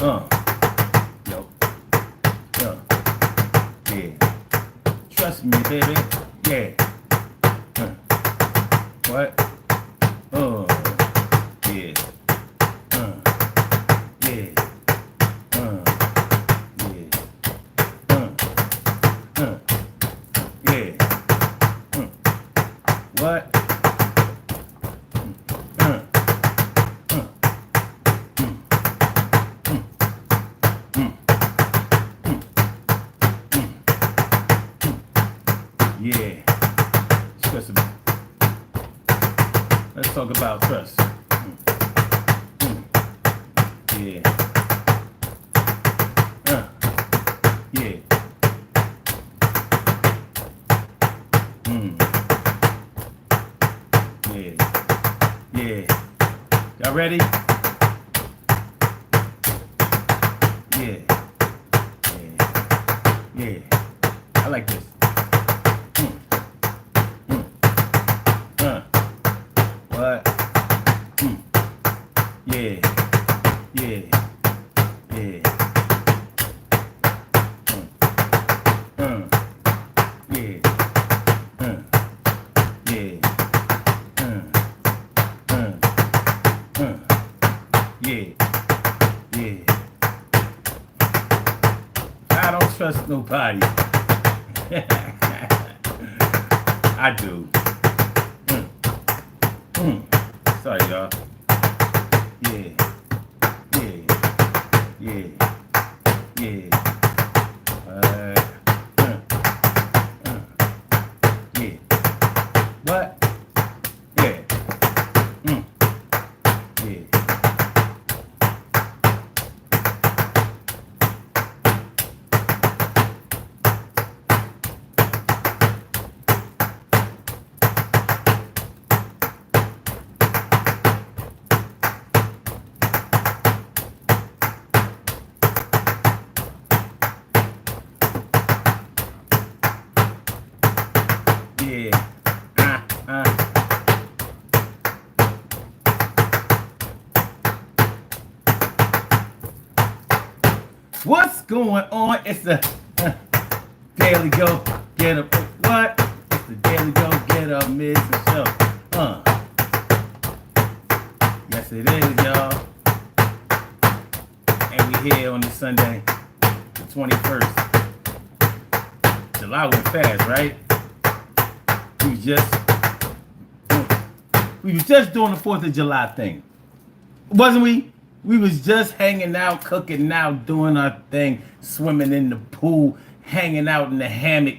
Yo, yeah. Trust me, baby. Yeah. What? Uh, yeah. Uh, yeah. Uh, yeah. Uh, yeah. What? Uh, uh, yeah. Trust me. Let's talk about trust. Yeah. Yeah. Mm. Yeah. Yeah. Y'all ready? Yeah. Yeah. Yeah. I like this. Mm. Mm. Uh. What? Mm. Yeah. Yeah. Yeah. Uh. Yeah. Uh. Yeah. Uh. Uh. Yeah. Yeah. I don't trust nobody. I do. Mm. Mm. Sorry, y'all. Yeah. Yeah. Yeah. Yeah. Uh, uh, yeah. What? Yeah. Mm. Yeah. Yeah. What's going on? It's the Daily Go Get Up. What? It's the Daily Go Get Up Mr. Show. Yes, it is, y'all. And we here on this Sunday, the 21st. July went fast, right? We was just we was just doing the 4th of July thing. Wasn't we? We was just hanging out, cooking out, doing our thing, swimming in the pool, hanging out in the hammock,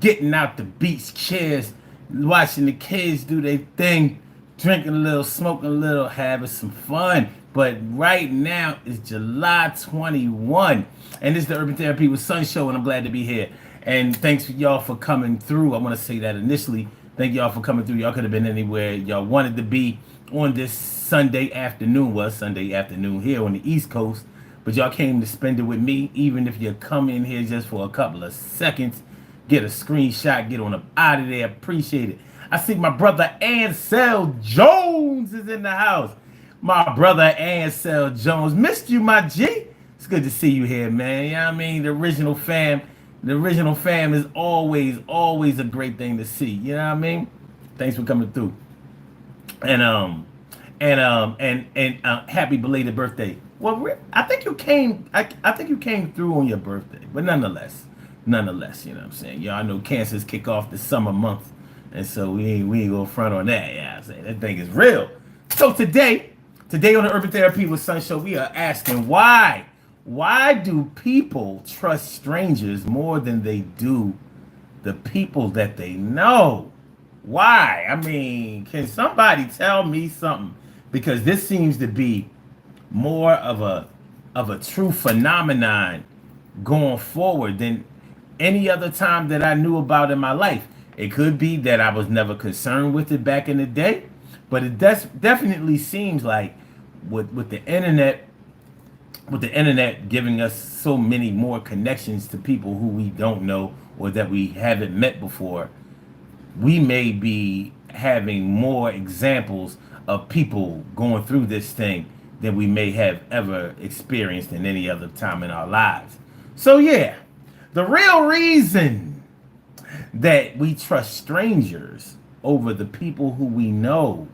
getting out the beach chairs, watching the kids do their thing, drinking a little, smoking a little, having some fun. But right now it's July 21, and this is the Urban Therapy with Sun Show, and I'm glad to be here. And thanks for y'all for coming through. I want to say that initially. Thank y'all for coming through. Y'all could have been anywhere y'all wanted to be on this Sunday afternoon. Was Sunday afternoon here on the East Coast, but y'all came to spend it with me. Even if you come in here just for a couple of seconds, get a screenshot, get on up out of there. Appreciate it. I see my brother Ansel Jones is in the house. My brother Ansel Jones, missed you, my G. It's good to see you here, man. You know what I mean? The original fam. The original fam is always a great thing to see. You know what I mean? Thanks for coming through. And happy belated birthday. Well, I think you came. I think you came through on your birthday, but nonetheless, you know what I'm saying. Y'all know cancers kick off the summer month, and so we ain't gonna front on that. Yeah, I'm saying that thing is real. So today on the Urban Therapy with Sun Show, we are asking why. Why do people trust strangers more than they do the people that they know? Why? I mean, can somebody tell me something? Because this seems to be more of a true phenomenon going forward than any other time that I knew about in my life. It could be that I was never concerned with it back in the day, but it definitely seems like with the internet giving us so many more connections to people who we don't know or that we haven't met before, we may be having more examples of people going through this thing than we may have ever experienced in any other time in our lives. So, yeah, the real reason that we trust strangers over the people who we know,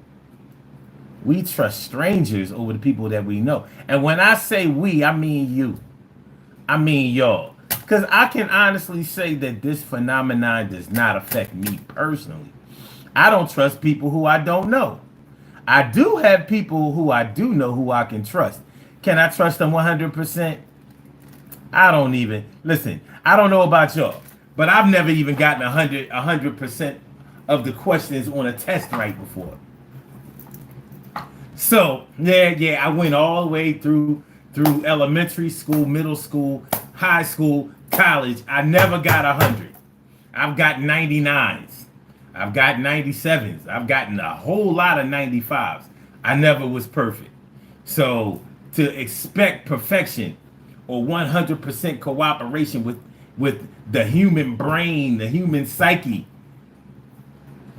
we trust strangers over the people that we know. And when I say we, I mean you. I mean y'all. Because I can honestly say that this phenomenon does not affect me personally. I don't trust people who I don't know. I do have people who I do know who I can trust. Can I trust them 100%? I don't even. Listen, I don't know about y'all, but I've never even gotten 100% of the questions on a test right before. So, yeah, I went all the way through elementary school, middle school, high school, college. I never got 100. I've got 99s. I've got 97s. I've gotten a whole lot of 95s. I never was perfect. So to expect perfection or 100% cooperation with the human brain, the human psyche,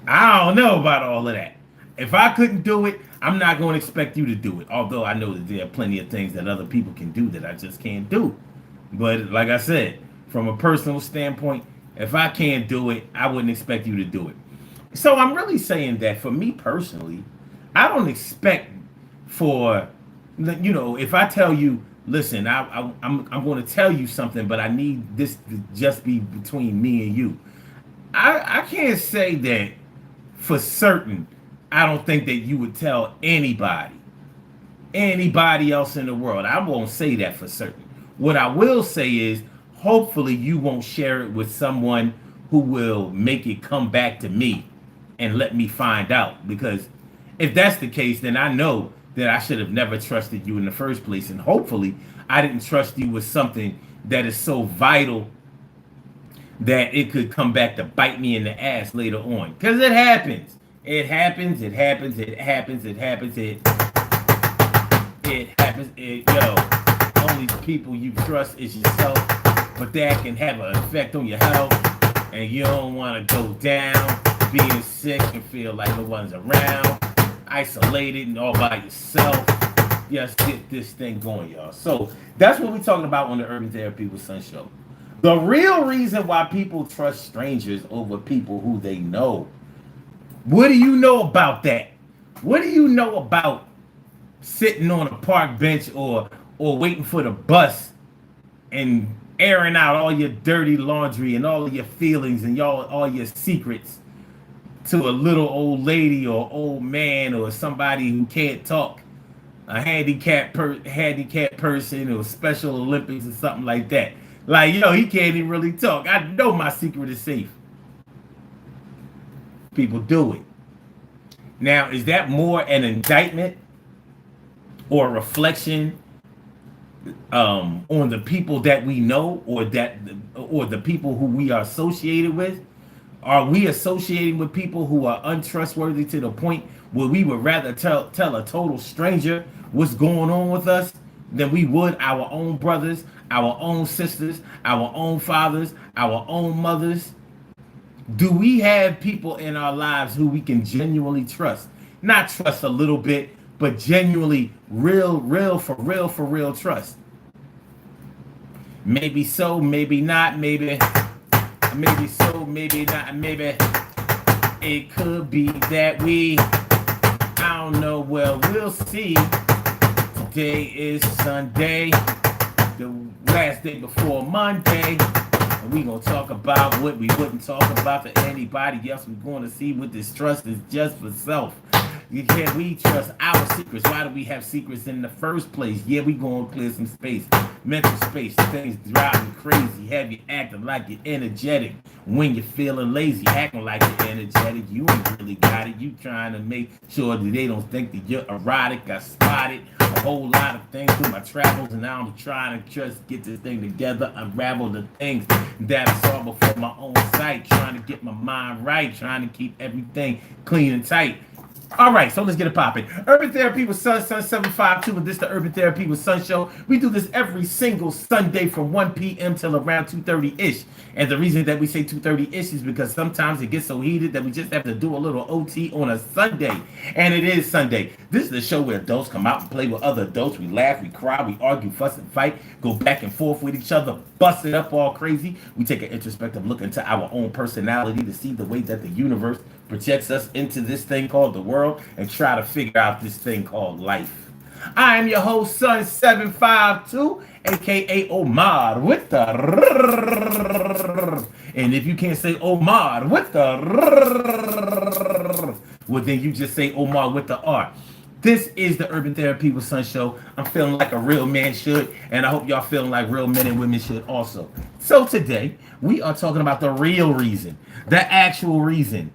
I don't know about all of that. If I couldn't do it, I'm not going to expect you to do it. Although I know that there are plenty of things that other people can do that I just can't do. But like I said, from a personal standpoint, if I can't do it, I wouldn't expect you to do it. So I'm really saying that for me personally, I don't expect for, if I tell you, listen, I'm going to tell you something, but I need this to just be between me and you. I can't say that for certain. I don't think that you would tell anybody else in the world. I won't say that for certain. What I will say is, hopefully you won't share it with someone who will make it come back to me and let me find out. Because if that's the case, then I know that I should have never trusted you in the first place. And hopefully I didn't trust you with something that is so vital that it could come back to bite me in the ass later on. Because it happens. It happens. Only people you trust is yourself, but that can have an effect on your health, and you don't want to go down being sick and feel like no one's around, isolated and all by yourself. Just get this thing going, y'all. So that's what we're talking about on the Urban Therapy with Sun show. The real reason why people trust strangers over people who they know. What do you know about that? What do you know about sitting on a park bench or waiting for the bus and airing out all your dirty laundry and all of your feelings and all your secrets to a little old lady or old man or somebody who can't talk, a handicapped person or Special Olympics or something like that? Like, he can't even really talk. I know my secret is safe. People do it. Now, is that more an indictment or a reflection on the people that we know or the people who we are associated with? Are we associating with people who are untrustworthy to the point where we would rather tell a total stranger what's going on with us than we would our own brothers, our own sisters, our own fathers, our own mothers? Do we have people in our lives who we can genuinely trust? Not trust a little bit, but genuinely real trust. Maybe so, maybe not, maybe so, maybe not, maybe it could be that I don't know, well, we'll see. Today is Sunday, the last day before Monday. And we gonna talk about what we wouldn't talk about to anybody else. We're gonna see what this trust is just for self. Can we trust our secrets? Why do we have secrets in the first place? Yeah, we gonna clear some space, mental space. Things drive you crazy, have you acting like you're energetic when you're feeling lazy, acting like you're energetic. You ain't really got it. You trying to make sure that they don't think that you're erotic. I spotted a whole lot of things through my travels, and now I'm trying to just get this thing together, unravel the things that I saw before my own sight, trying to get my mind right, trying to keep everything clean and tight. All right, so let's get it popping. Urban Therapy with Sun 752, and this is the Urban Therapy with Sun show. We do this every single Sunday from 1 p.m. till around 2:30-ish. And the reason that we say 2:30-ish is because sometimes it gets so heated that we just have to do a little OT on a Sunday. And it is Sunday. This is the show where adults come out and play with other adults. We laugh, we cry, we argue, fuss, and fight, go back and forth with each other, bust it up all crazy. We take an introspective look into our own personality to see the way that the universe projects us into this thing called the world and try to figure out this thing called life. I am your host, Sun 752, aka Omar with the and if you can't say Omar with the well, then you just say Omar with the R. This is the Urban Therapy with Sun show. I'm feeling like a real man should, and I hope y'all feeling like real men and women should also. So today, we are talking about the real reason, the actual reason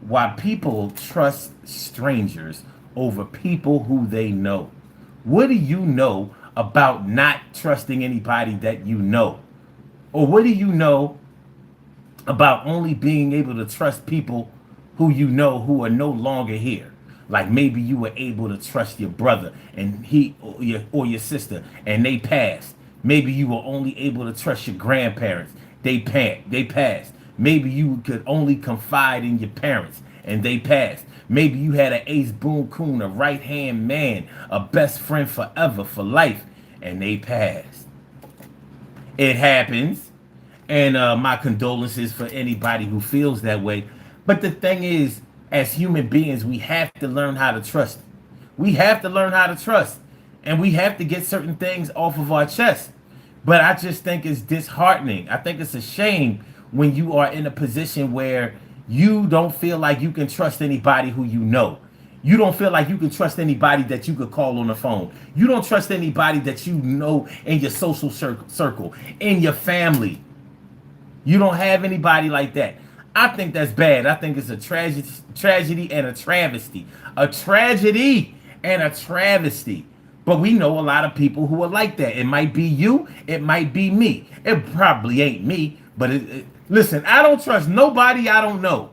why people trust strangers over people who they know. What do you know about not trusting anybody that you know? Or what do you know about only being able to trust people who you know who are no longer here? Like maybe you were able to trust your brother and he or your sister and they passed. Maybe you were only able to trust your grandparents. They passed. Maybe you could only confide in your parents and they passed. Maybe you had an ace boon coon, a right hand man, a best friend forever for life, and they passed. It happens, and my condolences for anybody who feels that way. But the thing is, as human beings, we have to learn how to trust. We have to learn how to trust, and we have to get certain things off of our chest. But I just think it's disheartening. I think it's a shame when you are in a position where you don't feel like you can trust anybody who you know. You don't feel like you can trust anybody that you could call on the phone. You don't trust anybody that you know in your social circle, in your family. You don't have anybody like that. I think that's bad. I think it's a tragedy and a travesty. A tragedy and a travesty. But we know a lot of people who are like that. It might be you. It might be me. It probably ain't me. But listen, I don't trust nobody I don't know.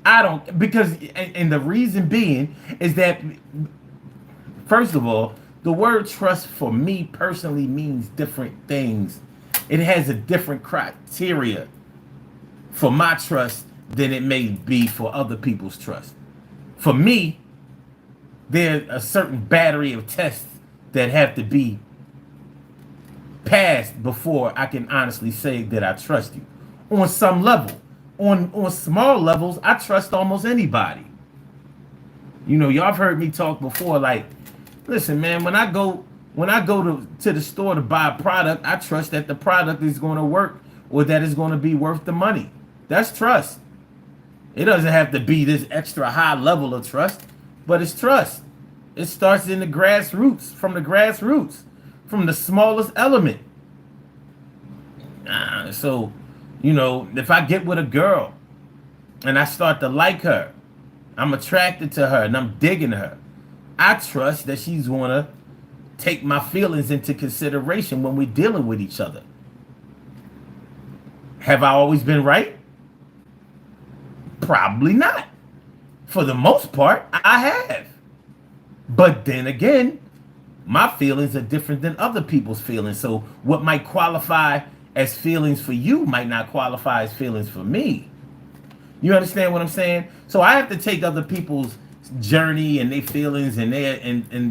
I don't, because, and the reason being is that, first of all, the word trust for me personally means different things. It has a different criteria for my trust than it may be for other people's trust. For me, there's a certain battery of tests that have to be passed before I can honestly say that I trust you. On some level, on small levels, I trust almost anybody. You know, y'all have heard me talk before. Like, listen, man, when I go to the store to buy a product, I trust that the product is going to work or that it's going to be worth the money. That's trust. It doesn't have to be this extra high level of trust, but it's trust. It starts in the grassroots, from the smallest element. So, you know, if I get with a girl and I start to like her, I'm attracted to her and I'm digging her, I trust that she's going to take my feelings into consideration when we're dealing with each other. Have I always been right? Probably not. For the most part, I have. But then again, my feelings are different than other people's feelings. So what might qualify as feelings for you might not qualify as feelings for me. You understand what I'm saying? So I have to take other people's journey and their feelings and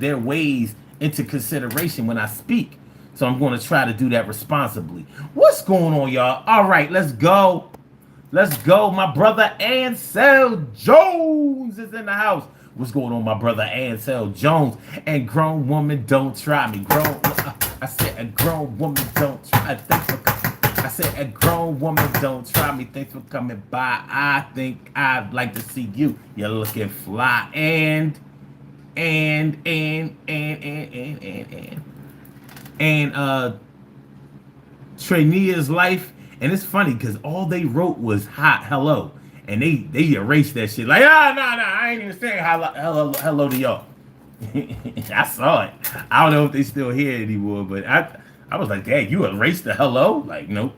their ways into consideration when I speak. So I'm going to try to do that responsibly. What's going on, y'all? All right, let's go. Let's go. My brother Ansel Jones is in the house. What's going on, my brother Ansel Jones? And grown woman, don't try me. I said a grown woman, don't try. I said a grown woman, don't try me. Thanks for coming by. I think I'd like to see you. You're looking fly. And Trinia's life. And it's funny because all they wrote was hot hello. And they erased that shit. Like, I ain't even saying hello to y'all. I saw it. I don't know if they still here anymore, but I was like, dang, you erased the hello? Like, nope.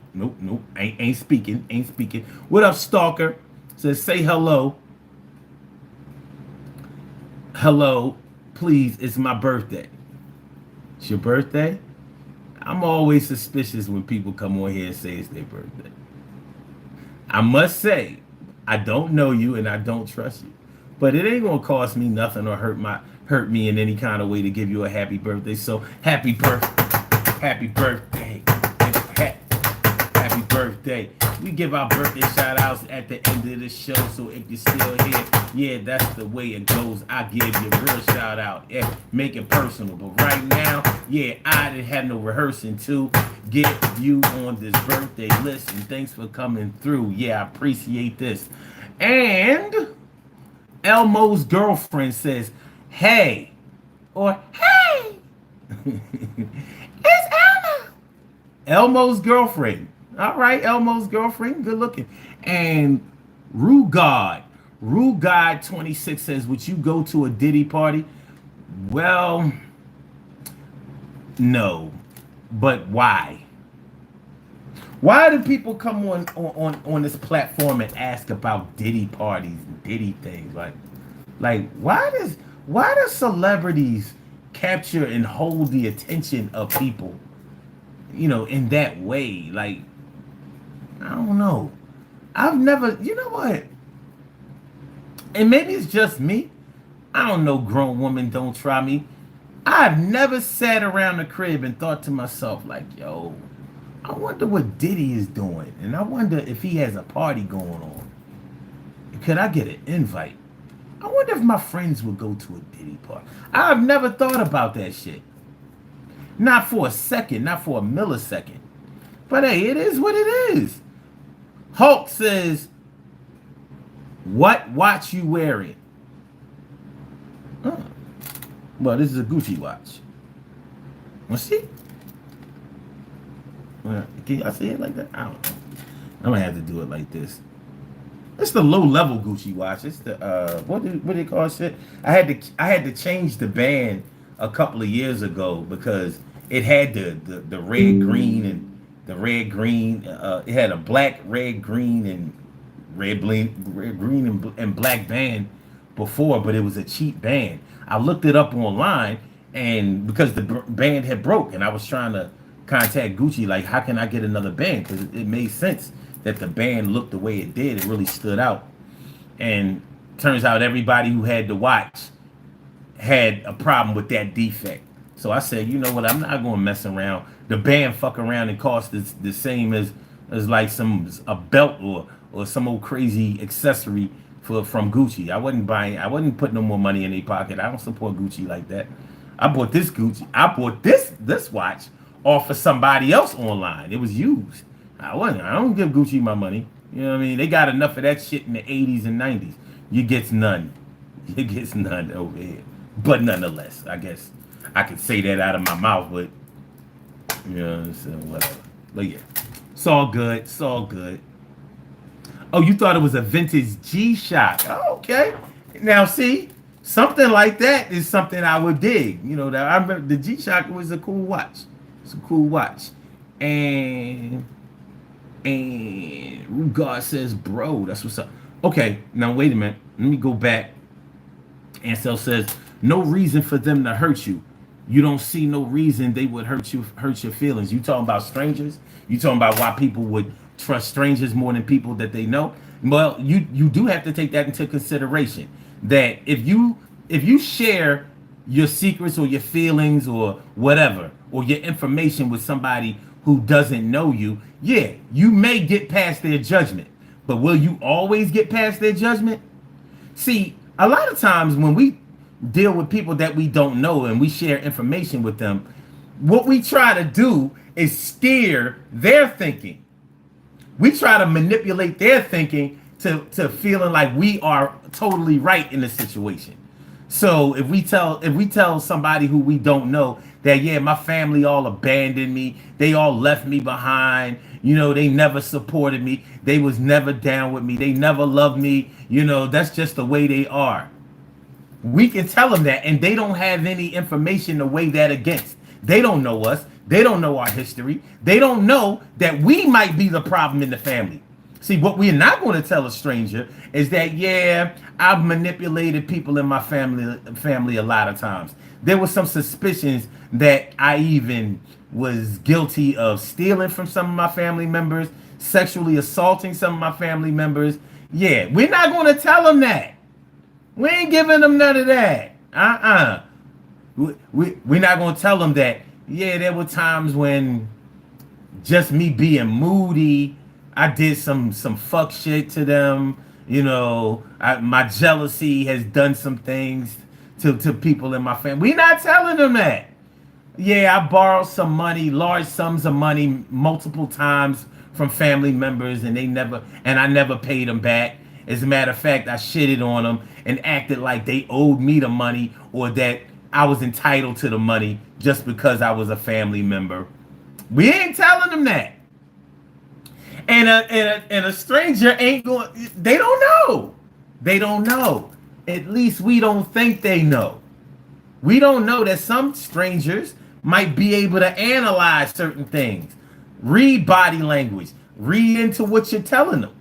Ain't speaking. What up, stalker? Says say hello. Hello, please, it's my birthday. It's your birthday? I'm always suspicious when people come on here and say it's their birthday. I must say, I don't know you and I don't trust you. But it ain't gonna cost me nothing or hurt me in any kind of way to give you a happy birthday. So happy birthday, happy birthday. We give our birthday shout outs at the end of the show. So if you're still here, yeah, that's the way it goes. I give you a real shout out. Yeah, make it personal. But right now, yeah, I didn't have no rehearsing to get you on this birthday list. And thanks for coming through. Yeah, I appreciate this. And Elmo's girlfriend says, hey, or hey, it's Elmo. Elmo's girlfriend. All right, Elmo's girlfriend, good looking. And Rugard 26 says, would you go to a Diddy party? Well, no. But why? Why do people come on this platform and ask about Diddy parties and Diddy things? Like why do celebrities capture and hold the attention of people, in that way? Like, I don't know. I've never, you know what? And maybe it's just me. I don't know, grown woman, don't try me. I've never sat around the crib and thought to myself, like, yo, I wonder what Diddy is doing. And I wonder if he has a party going on. Could I get an invite? I wonder if my friends would go to a Diddy party. I've never thought about that shit. Not for a second, not for a millisecond. But hey, it is what it is. Hulk says, what watch you wearing? Oh. Well, this is a Gucci watch. Let's see. Can y'all see it like that? I don't know. I'm gonna have to do it like this. It's the low level Gucci watch. It's the what do they call shit? I had to change the band a couple of years ago because it had the red green and the red green. It had a black, red, green, and red green and black band before, but it was a cheap band. I looked it up online, and because the band had broke, and I was trying to contact Gucci, like, how can I get another band? Because it made sense that the band looked the way it did. It really stood out. And turns out everybody who had the watch had a problem with that defect. So I said, you know what? I'm not going to mess around. The band fuck around and cost the same as like a belt or some old crazy accessory from Gucci. I wasn't putting no more money in their pocket. I don't support Gucci like that. I bought this watch off of somebody else online. It was used. I don't give Gucci my money. You know what I mean? They got enough of that shit in the 80s and 90s. You gets none. You gets none over here. But nonetheless, I guess I could say that out of my mouth, but whatever. But yeah, it's all good. It's all good. Oh, you thought it was a vintage G-Shock. Oh, okay. Now, see, something like that is something I would dig. That I remember the G-Shock was a cool watch. It's a cool watch. And Rugard says, bro, that's what's up. Okay, now wait a minute. Let me go back. Ansel says, no reason for them to hurt you. You don't see no reason they would hurt your feelings. You talking about strangers? You talking about why people would trust strangers more than people that they know? Well, you do have to take that into consideration. That if you share your secrets or your feelings or whatever, or your information with somebody who doesn't know you, yeah, you may get past their judgment. But will you always get past their judgment? See, a lot of times when we deal with people that we don't know and we share information with them, what we try to do is steer their thinking. We try to manipulate their thinking to feeling like we are totally right in the situation. So if we tell somebody who we don't know that, yeah, my family all abandoned me, they all left me behind, they never supported me, they was never down with me, they never loved me, that's just the way they are. We can tell them that, and they don't have any information to weigh that against. They don't know us. They don't know our history. They don't know that we might be the problem in the family. See, what we're not going to tell a stranger is that, yeah, I've manipulated people in my family a lot of times. There was some suspicions that I even was guilty of stealing from some of my family members, sexually assaulting some of my family members. Yeah, we're not going to tell them that. We ain't giving them none of that. We're not going to tell them that, yeah, there were times when just me being moody, I did some fuck shit to them. You know, my jealousy has done some things to people in my family. We're not telling them that. Yeah, I borrowed some money, large sums of money, multiple times from family members, and I never paid them back. As a matter of fact, I shitted on them and acted like they owed me the money or that I was entitled to the money just because I was a family member. We ain't telling them that. And a stranger ain't going. They don't know. They don't know. At least we don't think they know. We don't know that some strangers might be able to analyze certain things, read body language, read into what you're telling them.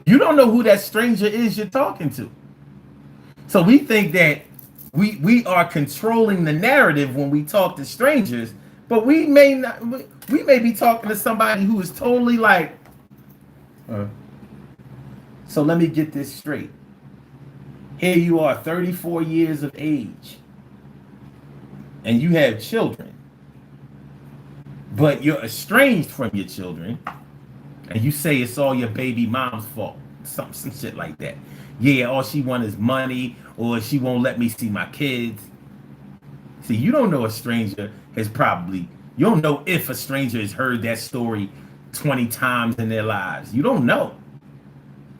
You don't know who that stranger is you're talking to. So we think that we are controlling the narrative when we talk to strangers, but we may not. We may be talking to somebody who is totally like. So let me get this straight. Here you are, 34 years of age, and you have children, but you're estranged from your children, and you say it's all your baby mom's fault, some shit like that. Yeah, all she wants is money, or she won't let me see my kids. See, you don't know a stranger has probably, you don't know if a stranger has heard that story 20 times in their lives. You don't know.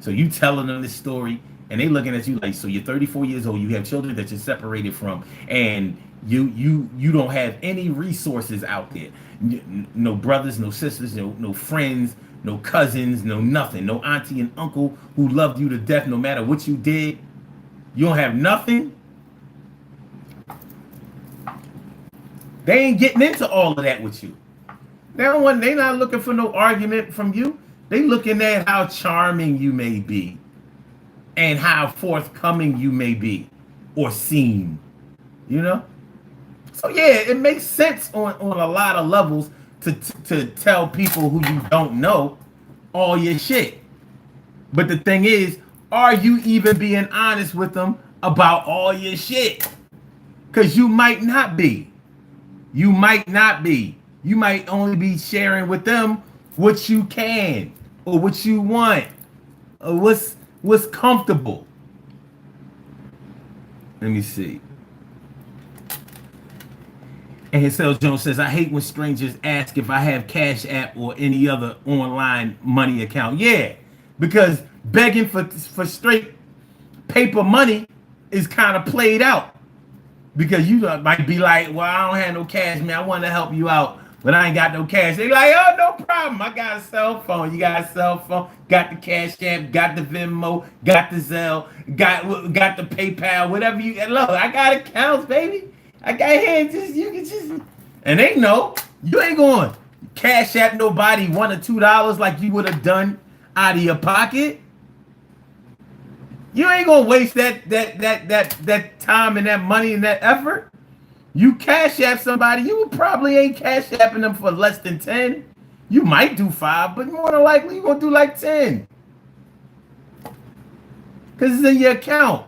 So you telling them this story, and they looking at you like, so you're 34 years old, you have children that you're separated from, and you don't have any resources out there. No brothers, no sisters, no friends, no cousins, no nothing. No auntie and uncle who loved you to death no matter what you did. You don't have nothing. They ain't getting into all of that with you. They not looking for no argument from you. They looking at how charming you may be and how forthcoming you may be or seem, you know? So yeah, it makes sense on a lot of levels to tell people who you don't know all your shit. But the thing is, are you even being honest with them about all your shit? Because you might not be. You might not be. You might only be sharing with them what you can or what you want or what's comfortable. Let me see. And Hansel Jones says, I hate when strangers ask if I have Cash App or any other online money account. Yeah, because begging for straight paper money is kind of played out. Because you might be like, well, I don't have no cash, man. I want to help you out, but I ain't got no cash. They like, oh, no problem. I got a cell phone. You got a cell phone. Got the Cash App. Got the Venmo. Got the Zelle. Got the PayPal. Whatever you look. I got accounts, baby. I got hands. You can just, and they know you ain't going Cash App nobody $1 or $2 like you would have done out of your pocket. You ain't gonna waste that time and that money and that effort. You Cash App somebody, you probably ain't Cash Apping them for less than 10. You might do 5, but more than likely you're gonna do like 10. Because it's in your account.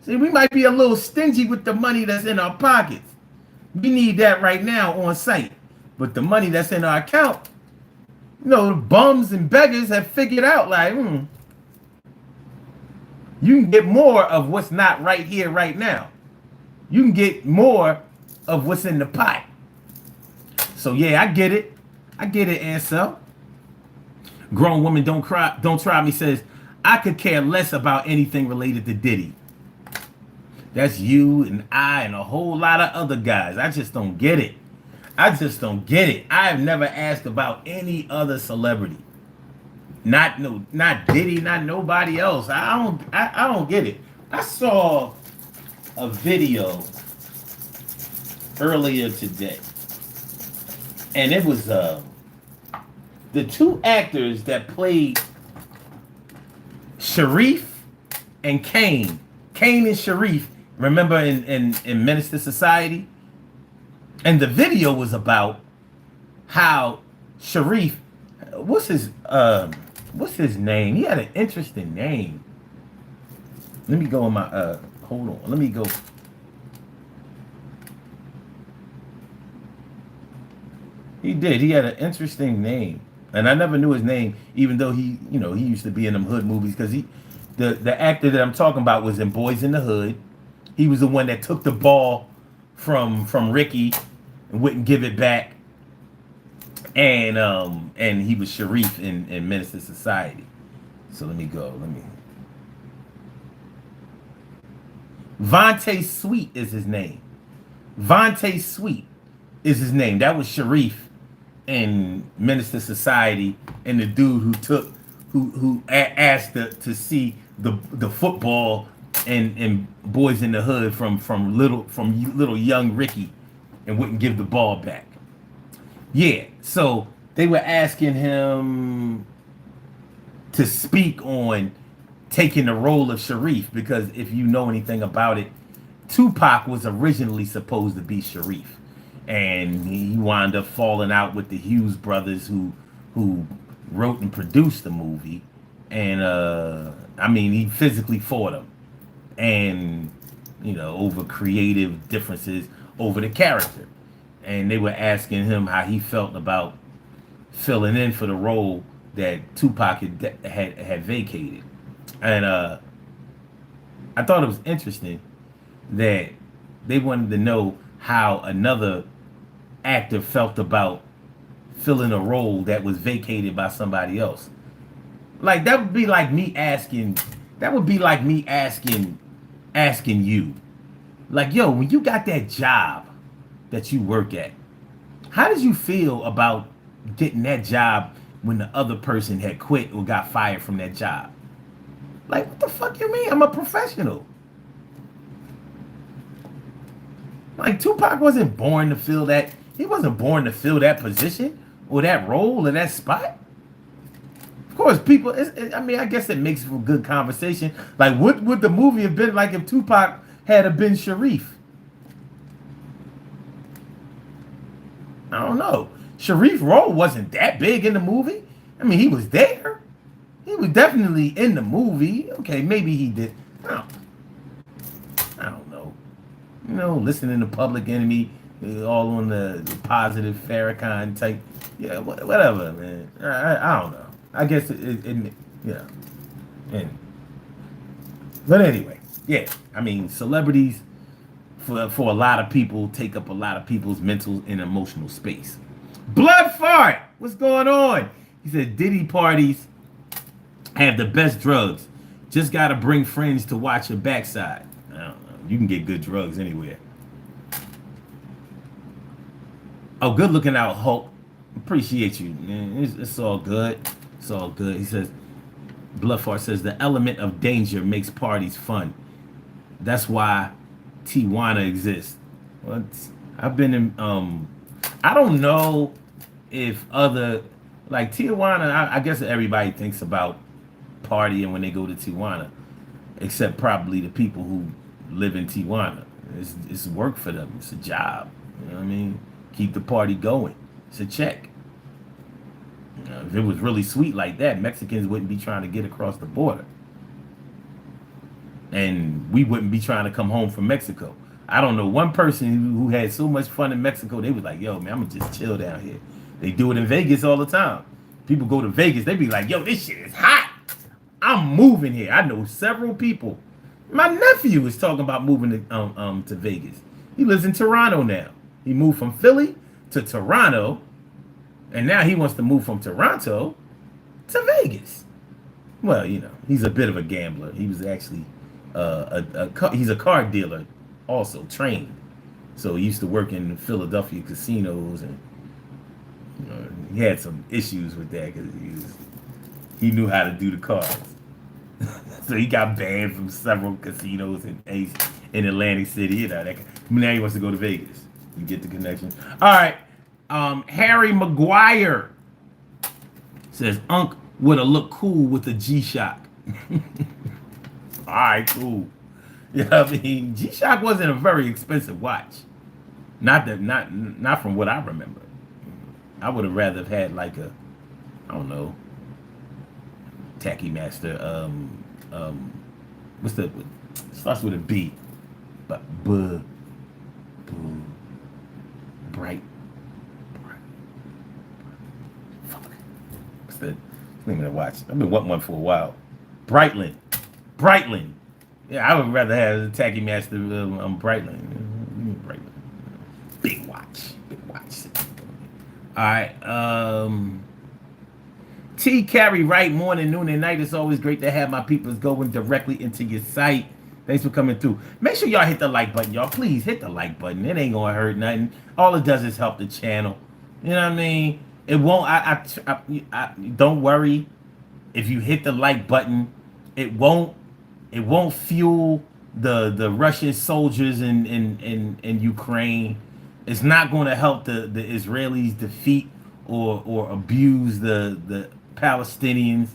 See, we might be a little stingy with the money that's in our pockets. We need that right now on site. But the money that's in our account, you know, the bums and beggars have figured out like, you can get more of what's not right here, right now. You can get more of what's in the pot. So yeah, I get it. I get it, Ansel. Grown woman don't try me says, I could care less about anything related to Diddy. That's you and I and a whole lot of other guys. I just don't get it. I just don't get it. I have never asked about any other celebrity. Not Diddy, not nobody else. I don't get it. I saw a video earlier today, and it was the two actors that played Sharif and Kane and Sharif, remember in Menace to Society? And the video was about how Sharif, what's his name? He had an interesting name. Let me go in my hold on. Let me go. He did. He had an interesting name. And I never knew his name, even though he used to be in them hood movies, because the actor that I'm talking about was in Boys in the Hood. He was the one that took the ball from Ricky and wouldn't give it back. And he was Sharif in Menace to Society. So let me go. Vontae Sweet is his name. Vontae Sweet is his name. That was Sharif in Menace to Society, and the dude who asked to see the football and Boys in the Hood from little young Ricky, and wouldn't give the ball back. Yeah, so they were asking him to speak on taking the role of Sharif, because if you know anything about it, Tupac was originally supposed to be Sharif, and he wound up falling out with the Hughes brothers who wrote and produced the movie, and he physically fought them, and over creative differences over the character. And they were asking him how he felt about filling in for the role that Tupac had vacated. And I thought it was interesting that they wanted to know how another actor felt about filling a role that was vacated by somebody else. Like, that would be like me asking you, like, yo, when you got that job that you work at, how did you feel about getting that job when the other person had quit or got fired from that job? Like, what the fuck you mean? I'm a professional. Like, Tupac wasn't born to fill that. He wasn't born to fill that position or that role or that spot. Of course, people. I guess it makes for good conversation. Like, what would the movie have been like if Tupac had been Sharif? I don't know. Sharif's role wasn't that big in the movie. I mean, he was there. He was definitely in the movie. Okay, maybe he did. I don't know. Listening to Public Enemy, all on the positive Farrakhan type. Yeah, whatever, man. I don't know. I guess it yeah. But anyway, yeah. I mean, celebrities for a lot of people take up a lot of people's mental and emotional space. Blood Fart, what's going on? He said Diddy parties have the best drugs. Just gotta bring friends to watch your backside. I don't know. You can get good drugs anywhere. Oh, good looking out, Hulk. Appreciate you, man. It's all good. It's all good. He says, Blood Fart says the element of danger makes parties fun. That's why Tijuana exists. Well, I've been in. I don't know if other like Tijuana. I guess everybody thinks about partying when they go to Tijuana, except probably the people who live in Tijuana. It's work for them. It's a job. You know what I mean? Keep the party going. It's a check. If it was really sweet like that, Mexicans wouldn't be trying to get across the border. And we wouldn't be trying to come home from Mexico. I don't know one person who had so much fun in Mexico, they was like, yo, man, I'm going to just chill down here. They do it in Vegas all the time. People go to Vegas, they be like, yo, this shit is hot. I'm moving here. I know several people. My nephew is talking about moving to Vegas. He lives in Toronto now. He moved from Philly to Toronto, and now he wants to move from Toronto to Vegas. Well, he's a bit of a gambler. He was actually he's a car dealer, also trained. So he used to work in Philadelphia casinos, and he had some issues with that because he knew how to do the cards. So he got banned from several casinos in Atlantic City. Now he wants to go to Vegas. You get the connection. All right. Harry Maguire Says Unc would have looked cool with a G-Shock. All right, cool. You know what I mean? G-Shock wasn't a very expensive watch. Not from what I remember. I would have rather have had like a, I don't know, Tacky Master. What's the starts with a B, but bright. Fuck. What's the name of the watch? I've been wanting one for a while. Breitling. Breitling. Yeah, I would rather have the Tacky Master Breitling. Breitling. Big watch. Big watch. All right. T carry right morning, noon, and night. It's always great to have my peoples going directly into your site. Thanks for coming through. Make sure y'all hit the like button, y'all. Please hit the like button. It ain't gonna hurt nothing. All it does is help the channel. You know what I mean? It won't. Don't worry. If you hit the like button, it won't. It won't fuel the Russian soldiers in Ukraine. It's not going to help the Israelis defeat or abuse the Palestinians.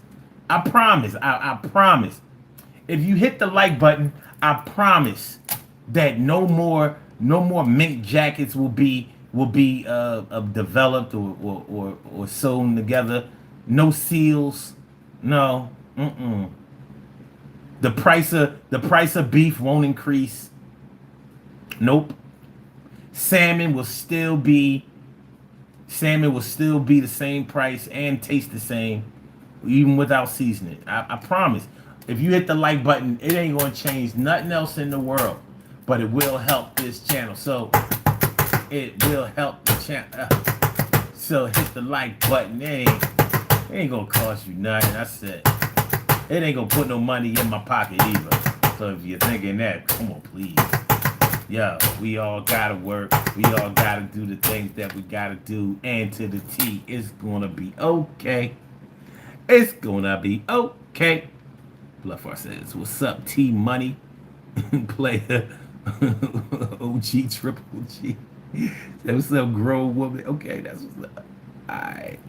I promise. I promise. If you hit the like button, I promise that no more mink jackets will be developed or sewn together. No seals. No. The price of beef won't increase. Nope. Salmon will still be the same price and taste the same, even without seasoning. I promise. If you hit the like button, it ain't gonna change nothing else in the world, but it will help this channel. So it will help the channel. So hit the like button. It ain't gonna cost you nothing. I said it ain't gonna put no money in my pocket either. So if you're thinking that, come on, please. Yo, we all gotta work. We all gotta do the things that we gotta do. And to the T, it's gonna be okay. It's gonna be okay. Bluffar says, what's up, T Money? Player OG Triple G. What's up, grown woman? Okay, that's what's up. Alright.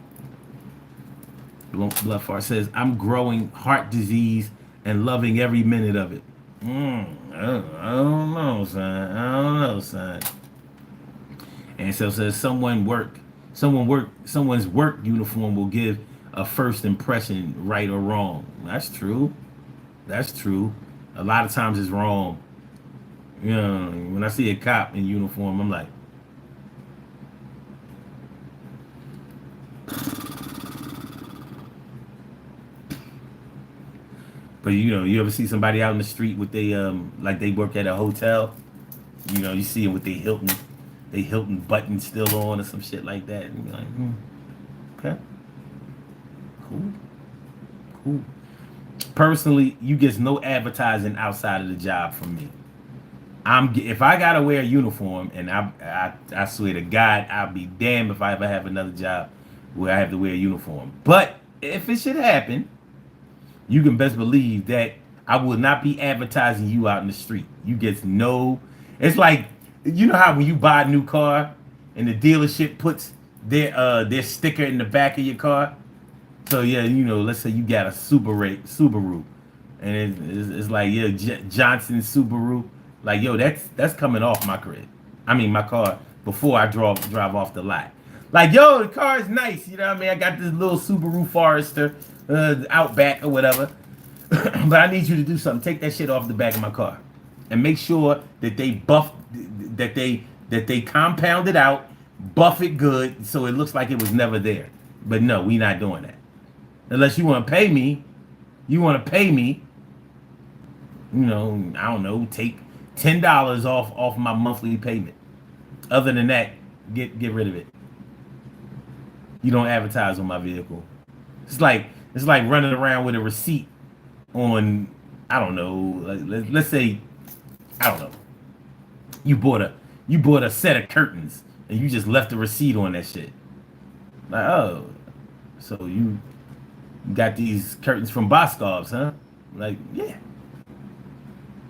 Bluffar says, I'm growing heart disease and loving every minute of it. I don't know, son. And so says someone's work uniform will give a first impression, right or wrong. That's true. That's true. A lot of times it's wrong. You know, when I see a cop in uniform, I'm like, but you know, you ever see somebody out in the street with they like they work at a hotel? You know, you see them with their Hilton button still on or some shit like that. And you're like, okay, cool. Personally, you get no advertising outside of the job from me. If I gotta wear a uniform, and I swear to God, I'll be damned if I ever have another job where I have to wear a uniform. But if it should happen, you can best believe that I will not be advertising you out in the street. You get no. It's like, you know how when you buy a new car and the dealership puts their sticker in the back of your car. So yeah, you know, let's say you got a Subaru, and it's like, yeah, Johnson Subaru. Like, yo, that's coming off my crib. I mean, my car before I drive off the lot. Like, yo, the car is nice. You know what I mean? I got this little Subaru Forester, Outback or whatever. But I need you to do something. Take that shit off the back of my car, and make sure that they compound it out, buff it good, so it looks like it was never there. But no, we not doing that. Unless you want to pay me, you know, I don't know, take $10 off my monthly payment. Other than that, get rid of it. You don't advertise on my vehicle. It's like running around with a receipt on, I don't know, let's say, I don't know, you bought a set of curtains and you just left the receipt on that shit. Like, oh, so you got these curtains from Boscov's, huh? Like, yeah.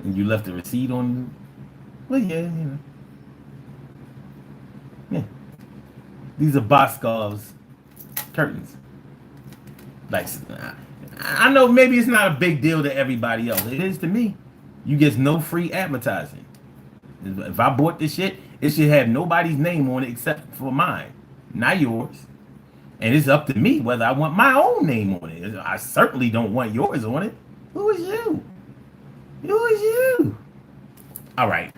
And you left the receipt on. Well, yeah, you know. Yeah. These are Boscov's curtains. Like, I know maybe it's not a big deal to everybody else. It is to me. You get no free advertising. If I bought this shit, it should have nobody's name on it except for mine, not yours. And it's up to me whether I want my own name on it. I certainly don't want yours on it. Who is you? Who is you? All right.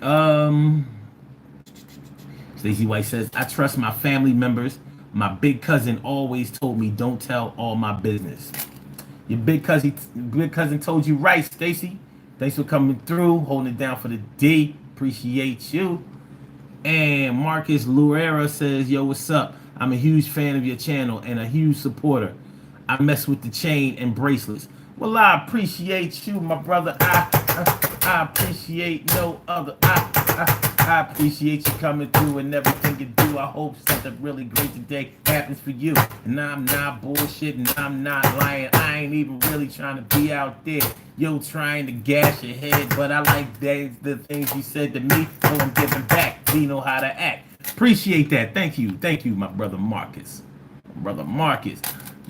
Stacey White says, I trust my family members. My big cousin always told me don't tell all my business. Your big cousin told you right, Stacey. Thanks for coming through, holding it down for the D. Appreciate you. And Marcus Luera says, yo, what's up? I'm a huge fan of your channel and a huge supporter. I mess with the chain and bracelets. Well, I appreciate you, my brother. I appreciate no other. I appreciate you coming through and everything you do. I hope something really great today happens for you. And I'm not bullshitting, I'm not lying. I ain't even really trying to be out there, yo, trying to gas your head. But I like the things you said to me, so I'm giving back. You know how to act. Appreciate that. Thank you, my brother Marcus. Brother Marcus.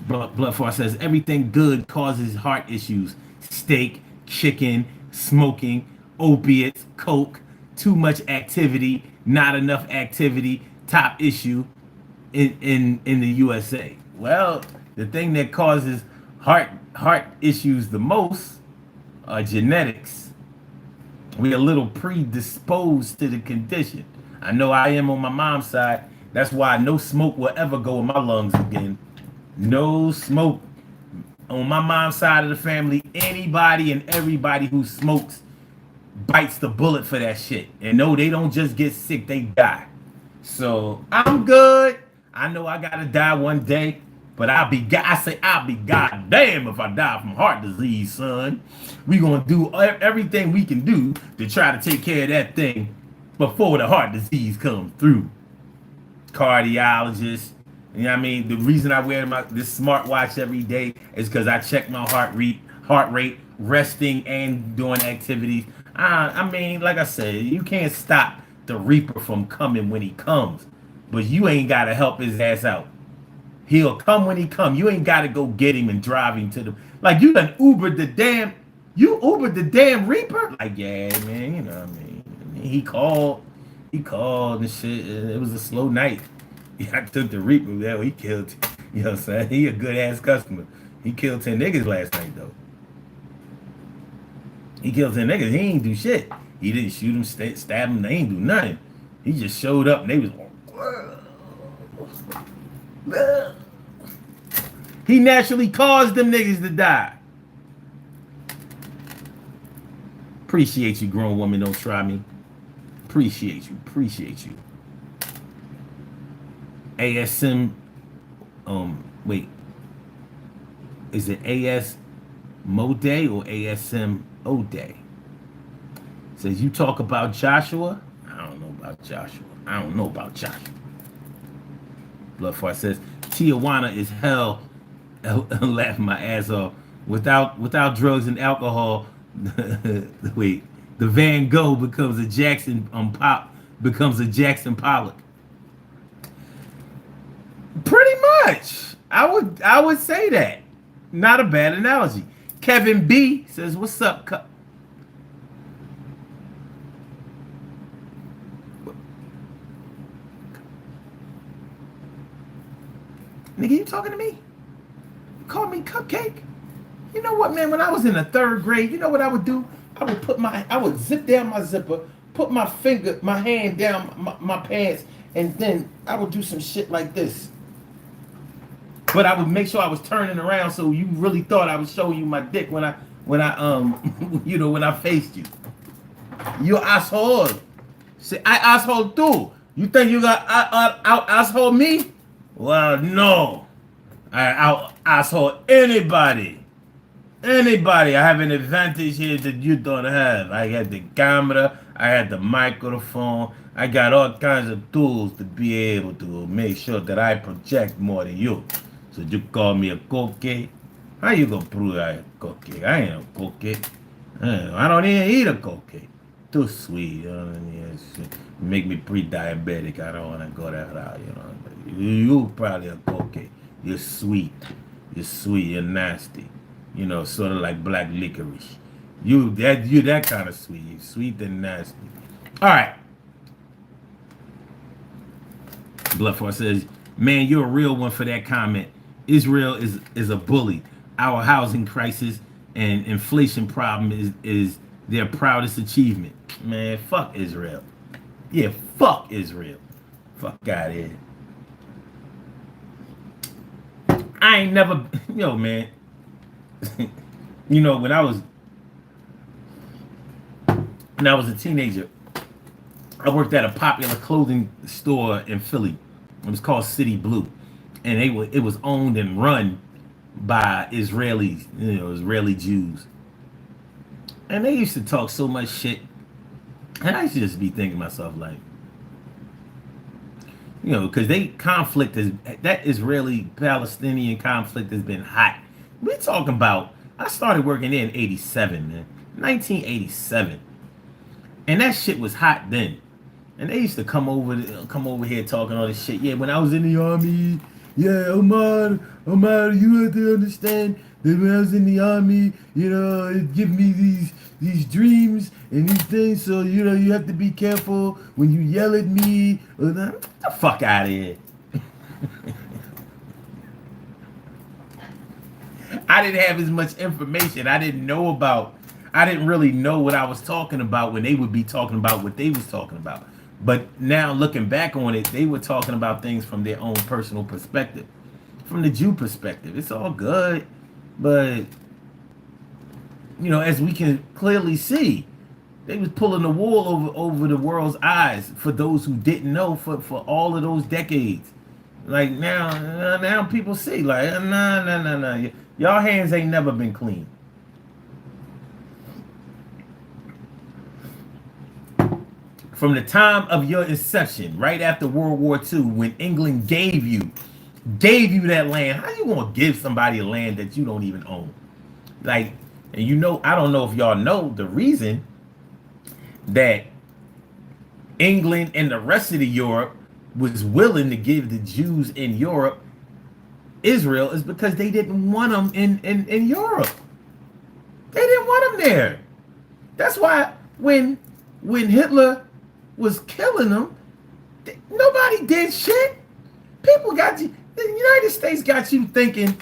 Bloodfar says everything good causes heart issues. Steak, chicken, smoking, opiates, coke, too much activity, not enough activity, top issue in the USA. Well, the thing that causes heart issues the most are genetics. We're a little predisposed to the condition. I know I am on my mom's side. That's why no smoke will ever go in my lungs again. No smoke. On my mom's side of the family, anybody and everybody who smokes bites the bullet for that shit. And no, they don't just get sick, they die. So I'm good. I know I gotta die one day, but I'll be goddamn if I die from heart disease, son. We gonna do everything we can do to try to take care of that thing before the heart disease comes through. Cardiologist, you know what I mean? The reason I wear this smartwatch every day is because I check my heart rate, resting and doing activities. I mean, like I said, you can't stop the Reaper from coming when he comes, but you ain't got to help his ass out. He'll come when he come. You ain't got to go get him and drive him to the, like you done Ubered the damn Reaper? Like, yeah, man, you know what I mean? He called and shit. It was a slow night. I took the Reaper there. He killed, you know what I'm saying? He a good ass customer. He killed 10 niggas last night though. He killed 10 niggas. He ain't do shit. He didn't shoot him, stab him. They ain't do nothing. He just showed up and they was like, he naturally caused them niggas to die. Appreciate you, grown woman. Don't try me. Appreciate you. ASM, wait. Is it AS Mode or ASM Ode? Says you talk about Joshua. I don't know about Joshua. Bloodfart says Tijuana is hell. Laughing my ass off. Without drugs and alcohol, wait. The Van Gogh becomes a Jackson Pollock. Pretty much. I would say that. Not a bad analogy. Kevin B says, what's up, Nigga, you talking to me? You call me Cupcake? You know what, man? When I was in the 3rd grade, you know what I would do? I would zip down my zipper, put my hand down my pants, and then I would do some shit like this. But I would make sure I was turning around so you really thought I was showing you my dick when I when I faced you. You asshole. Say I asshole too. You think you got out asshole me? Well, no. I out asshole anybody. Anybody. I have an advantage here that you don't have. I had the camera, I had the microphone, I got all kinds of tools to be able to make sure that I project more than you. So you call me a cookie? How you gonna prove I a cookie? I ain't a cookie. I don't even eat a cookie. Too sweet. Make me pre-diabetic. I don't want to go that route, you know. You probably a cookie. You're sweet. You're sweet. You're nasty. You know, sort of like black licorice. You that kind of sweet. You're sweet and nasty. All right. Bloodforce says, "Man, you're a real one for that comment. Israel is a bully. Our housing crisis and inflation problem is their proudest achievement. Man, fuck Israel. Yeah, fuck Israel. Fuck out of here. I ain't never, yo, man. You know, when I was a teenager, I worked at a popular clothing store in Philly. It was called City Blue, and it was owned and run by Israelis, Israeli Jews. And they used to talk so much shit, and I used to just be thinking to myself like, because that Israeli Palestinian conflict has been hot. We're talking about. I started working there in '87, man, 1987, and that shit was hot then. And they used to come over here talking all this shit. Yeah, when I was in the army, yeah, Omar, you have to understand that when I was in the army, it give me these dreams and these things. So you have to be careful when you yell at me. Get the fuck out of here. I didn't have as much information. I didn't really know what I was talking about when they would be talking about what they was talking about. But now looking back on it, they were talking about things from their own personal perspective, from the Jew perspective. It's all good, but as we can clearly see, they was pulling the wool over the world's eyes for those who didn't know for all of those decades. Like now people see like nah. Y'all hands ain't never been clean. From the time of your inception, right after World War II, when England gave you that land, how you gonna give somebody a land that you don't even own? Like, and I don't know if y'all know the reason that England and the rest of the Europe was willing to give the Jews in Europe Israel is because they didn't want them in Europe. They didn't want them there. That's why when Hitler was killing them, nobody did shit. People got you. The United States got you thinking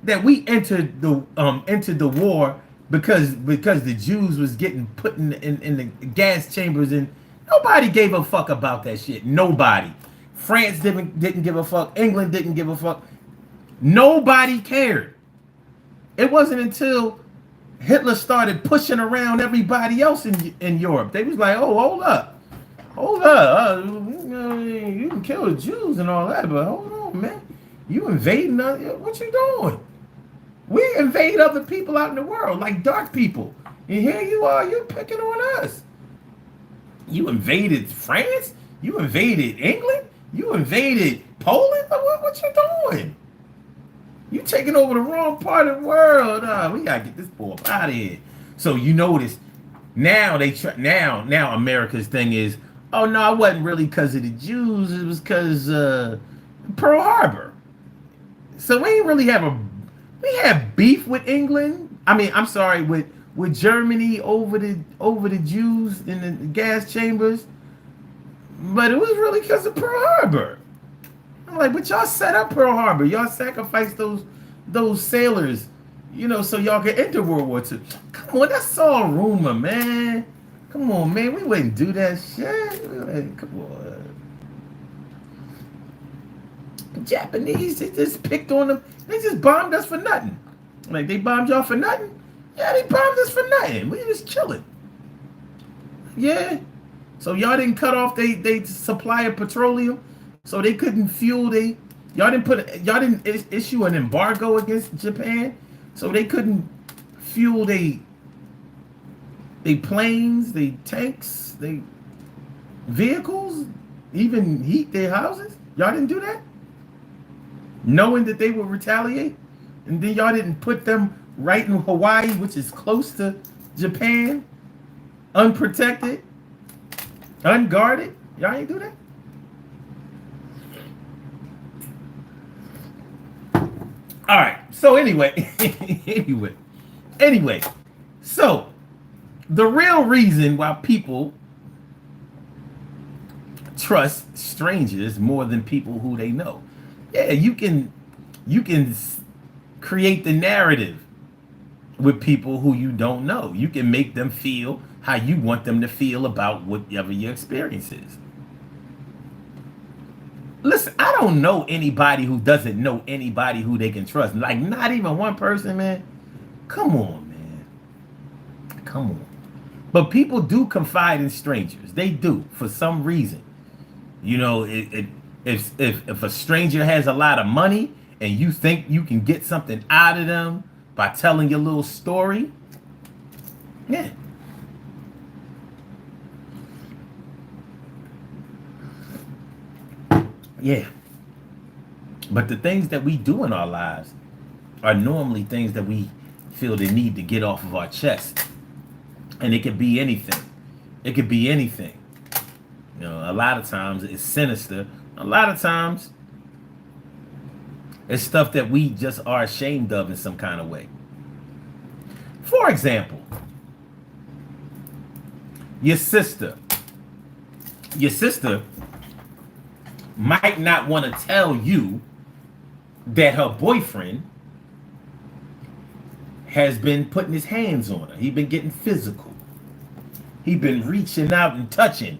that we entered the war because the Jews was getting put in the gas chambers, and nobody gave a fuck about that shit. Nobody. France didn't give a fuck. England didn't give a fuck. Nobody cared. It wasn't until Hitler started pushing around everybody else in Europe. They was like, oh, hold up. You can kill the Jews and all that, but hold on, man. You invading what you doing? We invade other people out in the world, like dark people. And here you are, you're picking on us. You invaded France? You invaded England? You invaded Poland? What you doing? You taking over the wrong part of the world. We gotta get this boy up out of here. So you notice now now America's thing is, oh no, it wasn't really because of the Jews. It was because Pearl Harbor. So we ain't really we have beef with England. I mean, I'm sorry, with Germany over the Jews in the gas chambers. But it was really because of Pearl Harbor. I'm like, but y'all set up Pearl Harbor. Y'all sacrificed those sailors, so y'all could enter World War II. Come on, that's all rumor, man. Come on, man. We wouldn't do that shit. Come on. The Japanese, they just picked on them. They just bombed us for nothing. Like, they bombed y'all for nothing? Yeah, they bombed us for nothing. We just chilling. Yeah. So y'all didn't cut off they supply of petroleum, so they couldn't fuel y'all didn't issue an embargo against Japan, so they couldn't fuel they planes, they tanks, they vehicles, even heat their houses. Y'all didn't do that, knowing that they would retaliate, and then y'all didn't put them right in Hawaii, which is close to Japan, unprotected, unguarded. Y'all ain't do that. All right. So anyway, anyway. So the real reason why people trust strangers more than people who they know. Yeah, you can create the narrative with people who you don't know. You can make them feel how you want them to feel about whatever your experience is. Listen, I don't know anybody who doesn't know anybody who they can trust. Like, not even one person, man. Come on, man. Come on. But people do confide in strangers. They do, for some reason. You know, if a stranger has a lot of money and you think you can get something out of them by telling your little story, yeah. Yeah. But the things that we do in our lives are normally things that we feel the need to get off of our chest. And it could be anything. It could be anything. You know, a lot of times it's sinister. A lot of times it's stuff that we just are ashamed of in some kind of way. For example, your sister. Your sister might not want to tell you that her boyfriend has been putting his hands on her. He's been getting physical. He's been reaching out and touching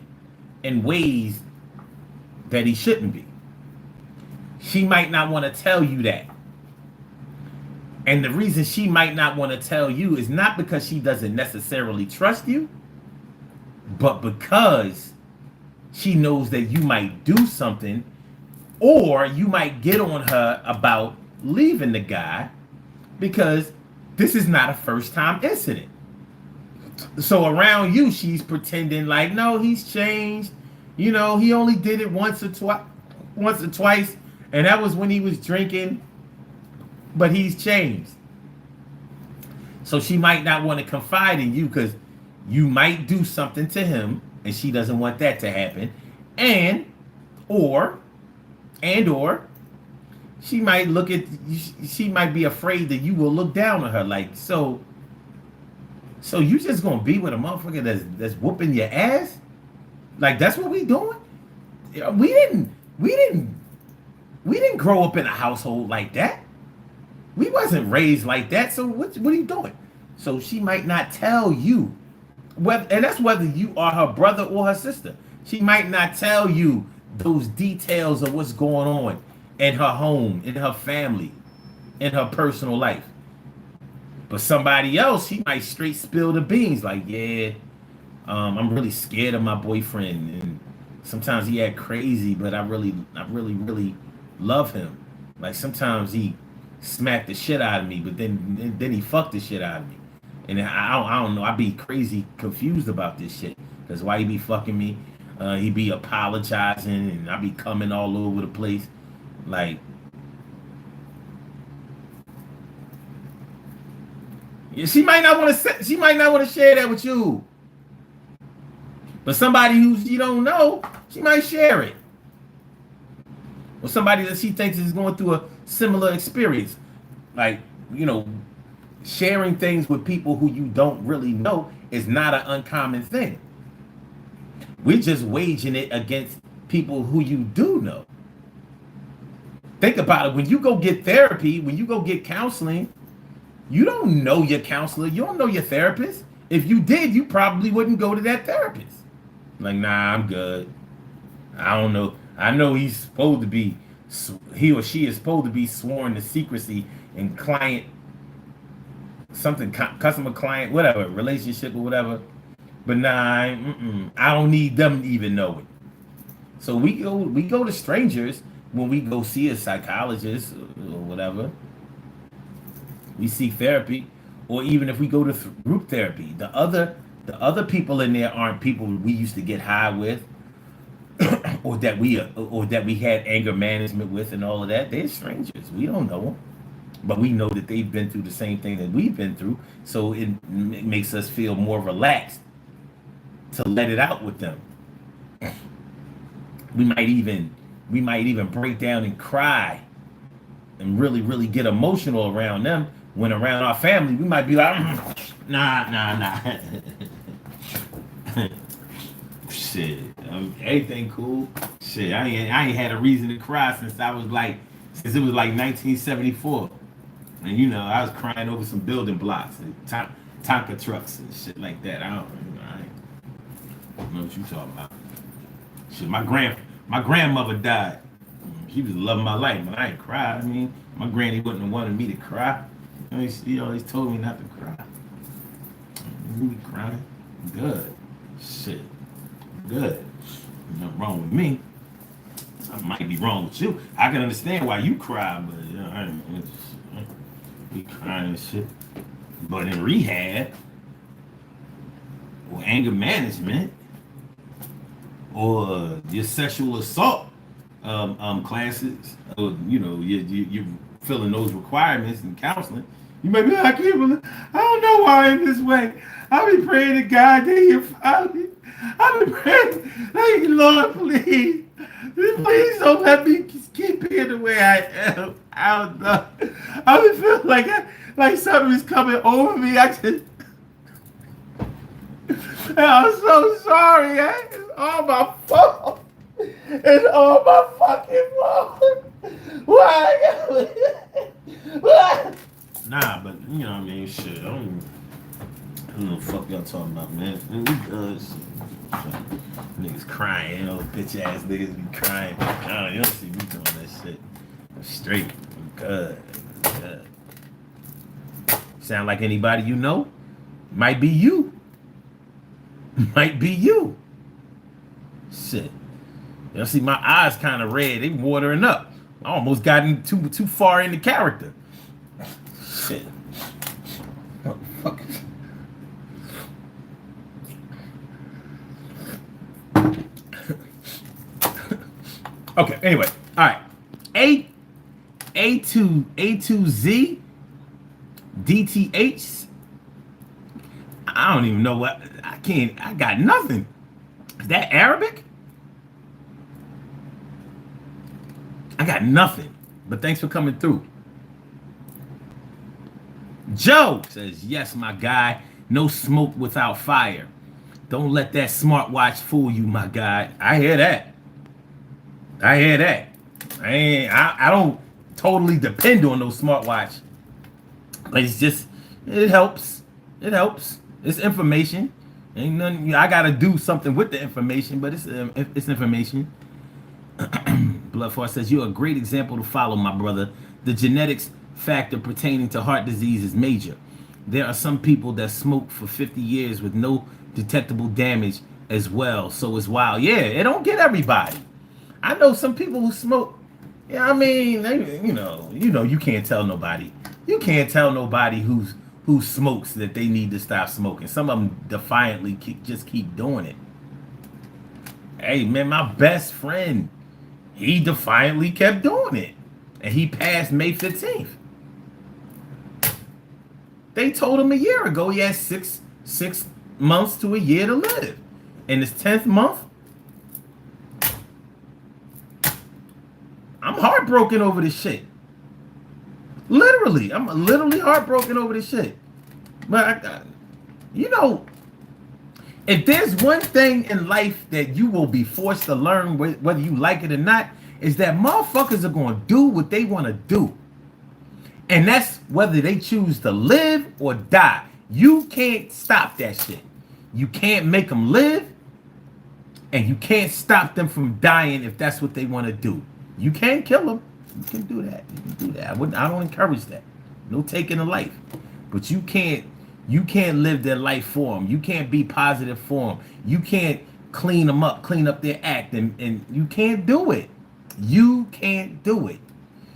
in ways that he shouldn't be. She might not want to tell you that. And the reason she might not want to tell you is not because she doesn't necessarily trust you, but because she knows that you might do something, or you might get on her about leaving the guy because this is not a first time incident. So around you, she's pretending like, no, he's changed. You know, he only did it once or twice, and that was when he was drinking, but he's changed. So she might not want to confide in you because you might do something to him, and she doesn't want that to happen. Or she might she might be afraid that you will look down on her, like, so you just gonna be with a motherfucker that's whooping your ass? Like, that's what we doing? We didn't grow up in a household like that. We wasn't raised like that. So what are you doing? So she might not tell you, and that's whether you are her brother or her sister. She might not tell you those details of what's going on in her home, in her family, in her personal life. But somebody else, she might straight spill the beans, like, yeah, I'm really scared of my boyfriend, and sometimes he act crazy, but I really, really love him. Like, sometimes he smacked the shit out of me, but then he fucked the shit out of me, and I don't know. I be crazy confused about this shit, because why he be fucking me? He be apologizing, and I be coming all over the place, like. She might not want to. She might not want to share that with you. But somebody who you don't know, she might share it. Or somebody that she thinks is going through a similar experience, like, you know, sharing things with people who you don't really know is not an uncommon thing. We're just waging it against people who you do know. Think about it. When you go get therapy, when you go get counseling, you don't know your counselor. You don't know your therapist. If you did, you probably wouldn't go to that therapist. Like, nah, I'm good. I don't know. I know he or she is supposed to be sworn to secrecy and customer client, whatever, relationship or whatever. But nah, I don't need them to even know it. So we go to strangers when we go see a psychologist or whatever. We seek therapy, or even if we go to group therapy, the other people in there aren't people we used to get high with, or that we had anger management with, and all of that. They're strangers. We don't know them, but we know that they've been through the same thing that we've been through. So it makes us feel more relaxed to let it out with them. We might even break down and cry and really, really get emotional around them. When around our family, we might be like, nah. Shit, everything cool. Shit, I ain't had a reason to cry since it was like 1974, and I was crying over some building blocks and Tonka trucks and shit like that. I don't know what you talking about. Shit, my grandmother died. She was the love of my life, but I ain't cried. I mean, my granny wouldn't have wanted me to cry. I mean, she always told me not to cry. You be crying? Good. Shit. Good. Nothing wrong with me. Something might be wrong with you. I can understand why you cry, but I be crying and shit. But in rehab, or anger management, or your sexual assault classes, or you're filling those requirements in counseling, you may be like, I don't know why I'm this way. I be praying to God that He'll find me. I be praying, like, Lord, please don't let me keep being the way I am. I don't know. I be feeling like something is coming over me. I'm so sorry. It's all my fault. It's all my fucking fault. Why? Why? Nah, but what I mean, shit. I don't know what the fuck y'all talking about, man. Niggas crying, bitch ass niggas be crying. You don't see me doing that shit. I'm straight. I'm good. Sound like anybody you know? Might be you. Might be you. Shit. See, my eyes kind of red. They watering up. I almost gotten too far into character. Shit. What the fuck? Okay, anyway. All right. A2Z DTH. I don't even know what. I got nothing. Is that Arabic? I got nothing. But thanks for coming through. Joe says, yes, my guy. No smoke without fire. Don't let that smartwatch fool you, my guy. I hear that. I don't totally depend on those smartwatch. But it helps. It's information. Ain't nothing. I gotta do something with the information, but it's information. Bloodfart says, you're a great example to follow, my brother. The genetics factor pertaining to heart disease is major. There are some people that smoke for 50 years with no detectable damage as well. So it's wild. Yeah, it don't get everybody. I know some people who smoke. Yeah, I mean, you can't tell nobody. You can't tell nobody who smokes that they need to stop smoking. Some of them defiantly keep doing it. Hey, man, my best friend, he defiantly kept doing it. And he passed May 15th. They told him a year ago he had six months to a year to live. In his 10th month, I'm heartbroken over this shit. Literally, I'm literally heartbroken over this shit. But if there's one thing in life that you will be forced to learn, whether you like it or not, is that motherfuckers are going to do what they want to do. And that's whether they choose to live or die. You can't stop that shit. You can't make them live, and you can't stop them from dying if that's what they want to do. You can't kill them. You can do that. I don't encourage that. No taking a life. But you can't live their life for them. You can't be positive for them. You can't clean them up, clean up their act, and you can't do it. You can't do it.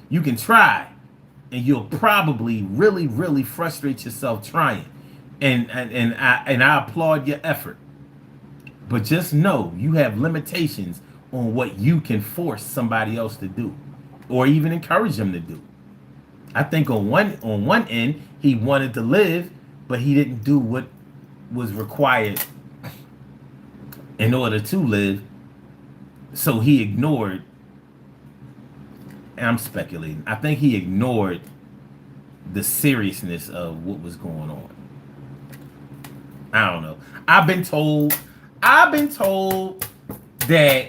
You can try, and you'll probably really, really frustrate yourself trying. And I applaud your effort. But just know you have limitations on what you can force somebody else to do, or even encourage them to do. I think on one end he wanted to live, but he didn't do what was required in order to live, so he ignored I'm speculating. I think he ignored the seriousness of what was going on. I don't know. I've been told that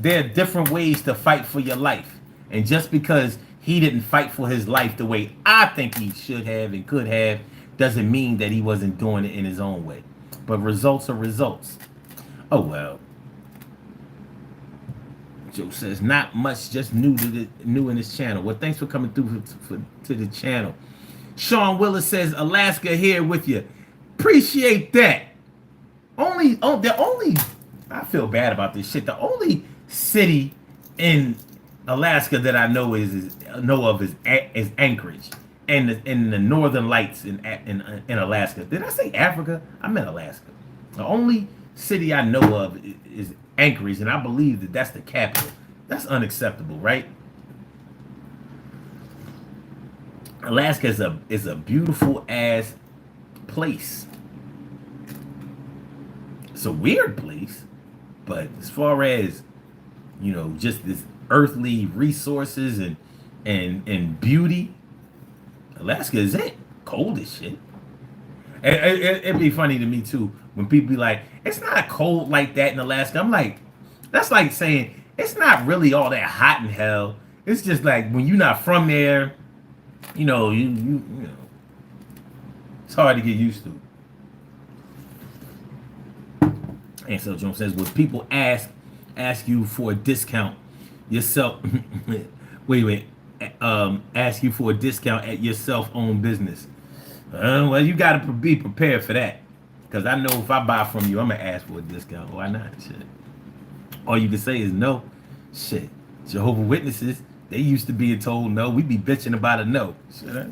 there are different ways to fight for your life. And just because he didn't fight for his life the way I think he should have and could have doesn't mean that he wasn't doing it in his own way. But results are results. Oh well. Joe says not much, just new in this channel. Well, thanks for coming through to the channel. Sean Willis says Alaska here with you. Appreciate that. The only I feel bad about this shit. The only city in Alaska that I know is Anchorage, and in the Northern Lights in Alaska. Did I say Africa? I meant Alaska. The only city I know of is Anchorage, and I believe that that's the capital. That's unacceptable, right? Alaska is a beautiful ass place. It's a weird place, but as far as just this earthly resources and beauty, Alaska is it. Cold as shit. It'd be funny to me too when people be like, "It's not cold like that in Alaska." I'm like, that's like saying it's not really all that hot in hell. It's just like when you're not from there, you know, it's hard to get used to. And so Jones says, "Would people ask you for a discount yourself?" wait. Ask you for a discount at your self-owned business. Well, you got to be prepared for that, because I know if I buy from you, I'm gonna ask for a discount. Why not? Shit. All you can say is no. Shit. Jehovah's Witnesses, they used to being told no. We be bitching about a no. Shit.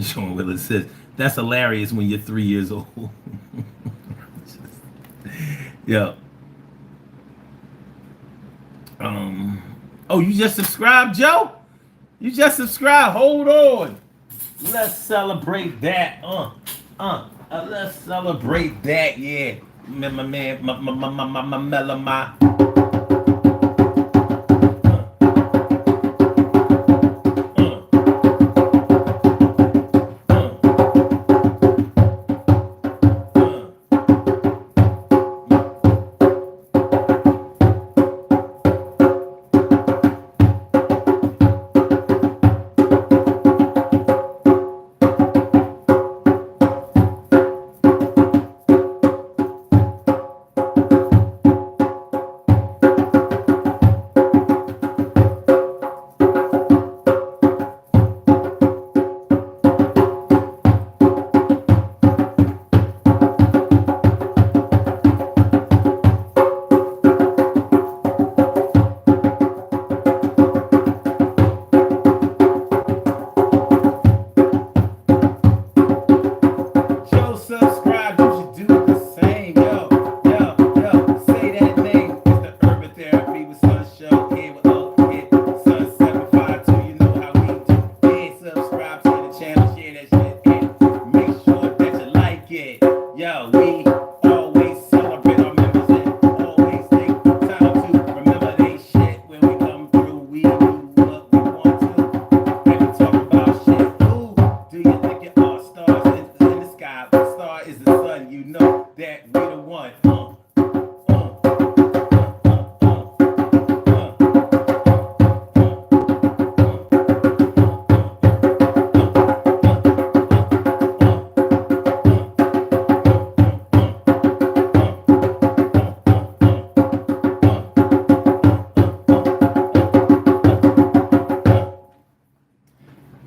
Sean Willis says, that's hilarious when you're 3 years old. Yeah. Oh, you just subscribed, Joe? You just subscribed. Hold on. Let's celebrate that. Let's celebrate that. Yeah. My man, my.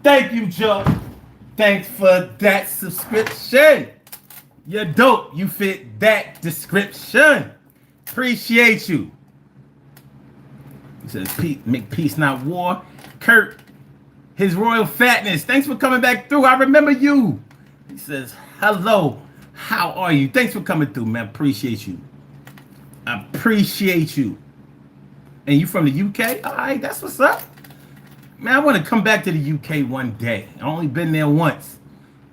Thank you, Joe. Thanks for that subscription. You're dope. You fit that description. Appreciate you. He says, make peace, not war. Kurt, his royal fatness. Thanks for coming back through. I remember you. He says, hello. How are you? Thanks for coming through, man. Appreciate you. I appreciate you. And you from the UK? All right, that's what's up. Man, I want to come back to the UK one day. I only been there once,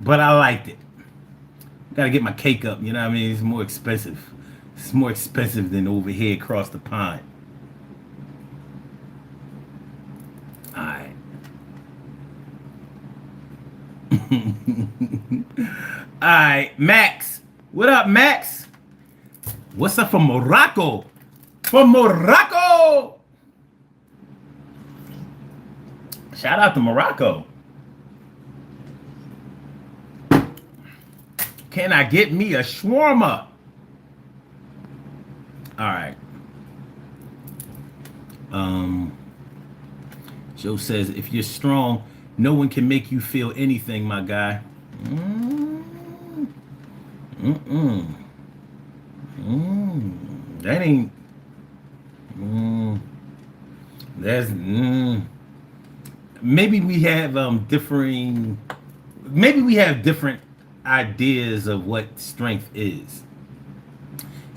but I liked it. Gotta get my cake up, you know what I mean? It's more expensive. It's more expensive than over here across the pond. Alright. Alright, Max. What up, Max? What's up from Morocco? From Morocco! Shout out to Morocco. Can I get me a shawarma? Alright. Joe says, if you're strong, no one can make you feel anything, my guy. That ain't. That's. Maybe we have differing. Maybe we have different ideas of what strength is.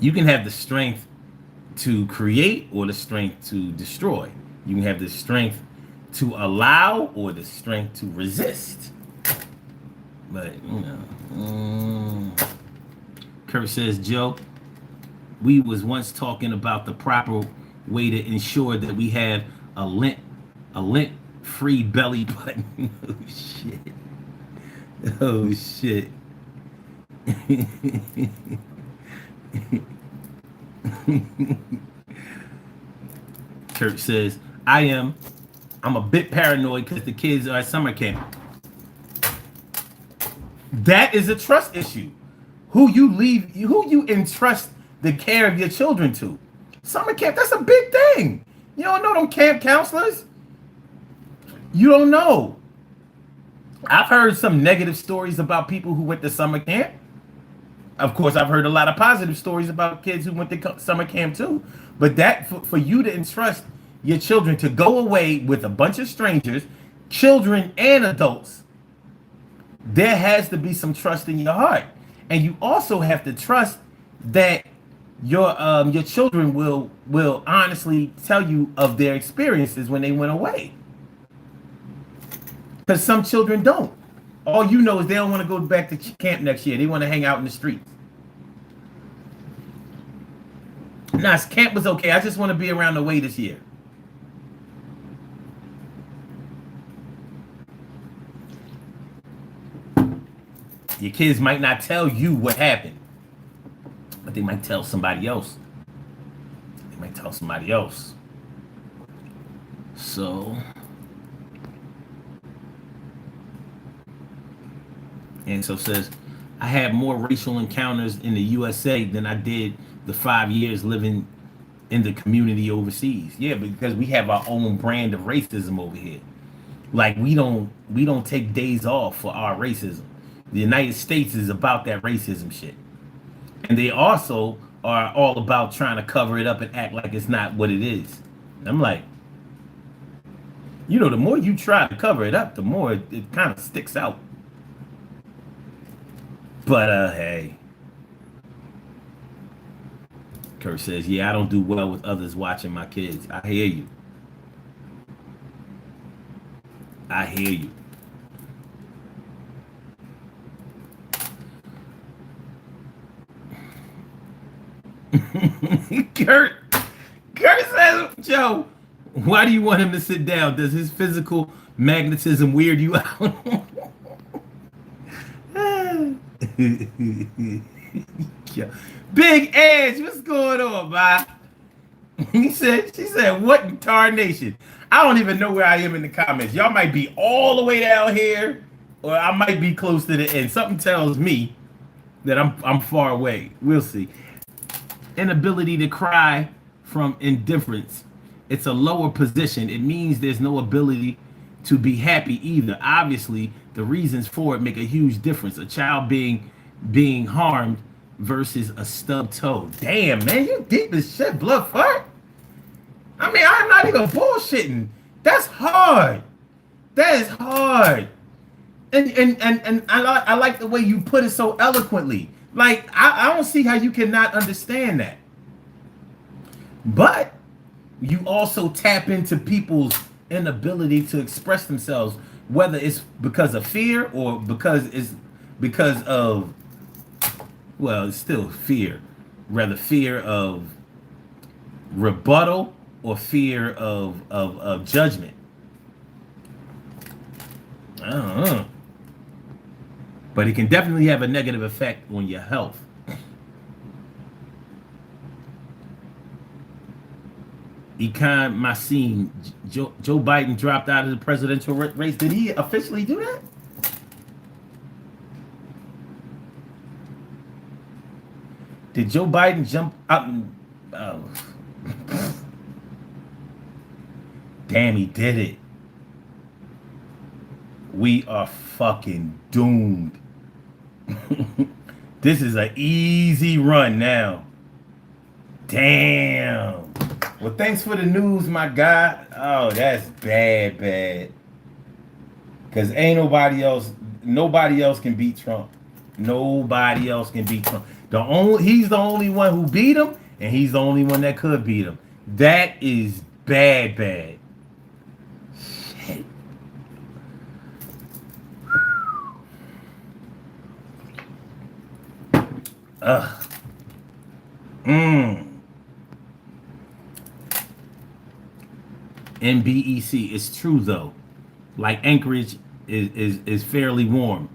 You can have the strength to create or the strength to destroy. You can have the strength to allow or the strength to resist. But, Kurt says, Joe, we was once talking about the proper way to ensure that we have a lint-free belly button. Oh, shit. Kurt says, I'm a bit paranoid because the kids are at summer camp. That is a trust issue. Who you entrust the care of your children to. Summer camp, that's a big thing. You don't know them camp counselors? You don't know. I've heard some negative stories about people who went to summer camp. Of course, I've heard a lot of positive stories about kids who went to summer camp too. But that for you to entrust your children to go away with a bunch of strangers, children and adults, there has to be some trust in your heart. And you also have to trust that your children will honestly tell you of their experiences when they went away. Because some children don't. All you know is they don't want to go back to camp next year. They want to hang out in the streets. Nah, camp was okay. I just want to be around the way this year. Your kids might not tell you what happened, but they might tell somebody else. They might tell somebody else. So, and so says, I had more racial encounters in the USA than I did the 5 years living in the community overseas. Yeah, because we have our own brand of racism over here. Like we don't take days off for our racism. The United States is about that racism shit. And they also are all about trying to cover it up and act like it's not what it is. I'm like, the more you try to cover it up, the more it kind of sticks out. But, hey. Kurt says, yeah, I don't do well with others watching my kids. I hear you. I hear you. Kurt says, Joe, why do you want him to sit down? Does his physical magnetism weird you out? Big Edge, what's going on, man? She said, what in tarnation? I don't even know where I am in the comments. Y'all might be all the way down here, or I might be close to the end. Something tells me that I'm far away. We'll see. Inability to cry from indifference. It's a lower position. It means there's no ability to be happy either. Obviously, the reasons for it make a huge difference. A child being harmed versus a stubbed toe. Damn, man, you deep as shit, blood fart. I mean, I'm not even bullshitting. That's hard. That is hard. And I like the way you put it so eloquently. Like, I don't see how you cannot understand that. But you also tap into people's inability to express themselves, whether it's because of fear or because of Well, it's still fear. Rather fear of rebuttal or fear of judgment. I don't know. But it can definitely have a negative effect on your health. Econ Massine, Joe Biden dropped out of the presidential race. Did he officially do that? Did Joe Biden jump up and... Oh. Damn, he did it. We are fucking doomed. This is an easy run now. Damn. Well, thanks for the news, my guy. Oh, that's bad. Because ain't nobody else can beat Trump. Nobody else can beat Trump. He's the only one who beat him, and he's the only one that could beat him. That is bad. Shit. Ugh. NBEC. It's true though. Like Anchorage is fairly warm.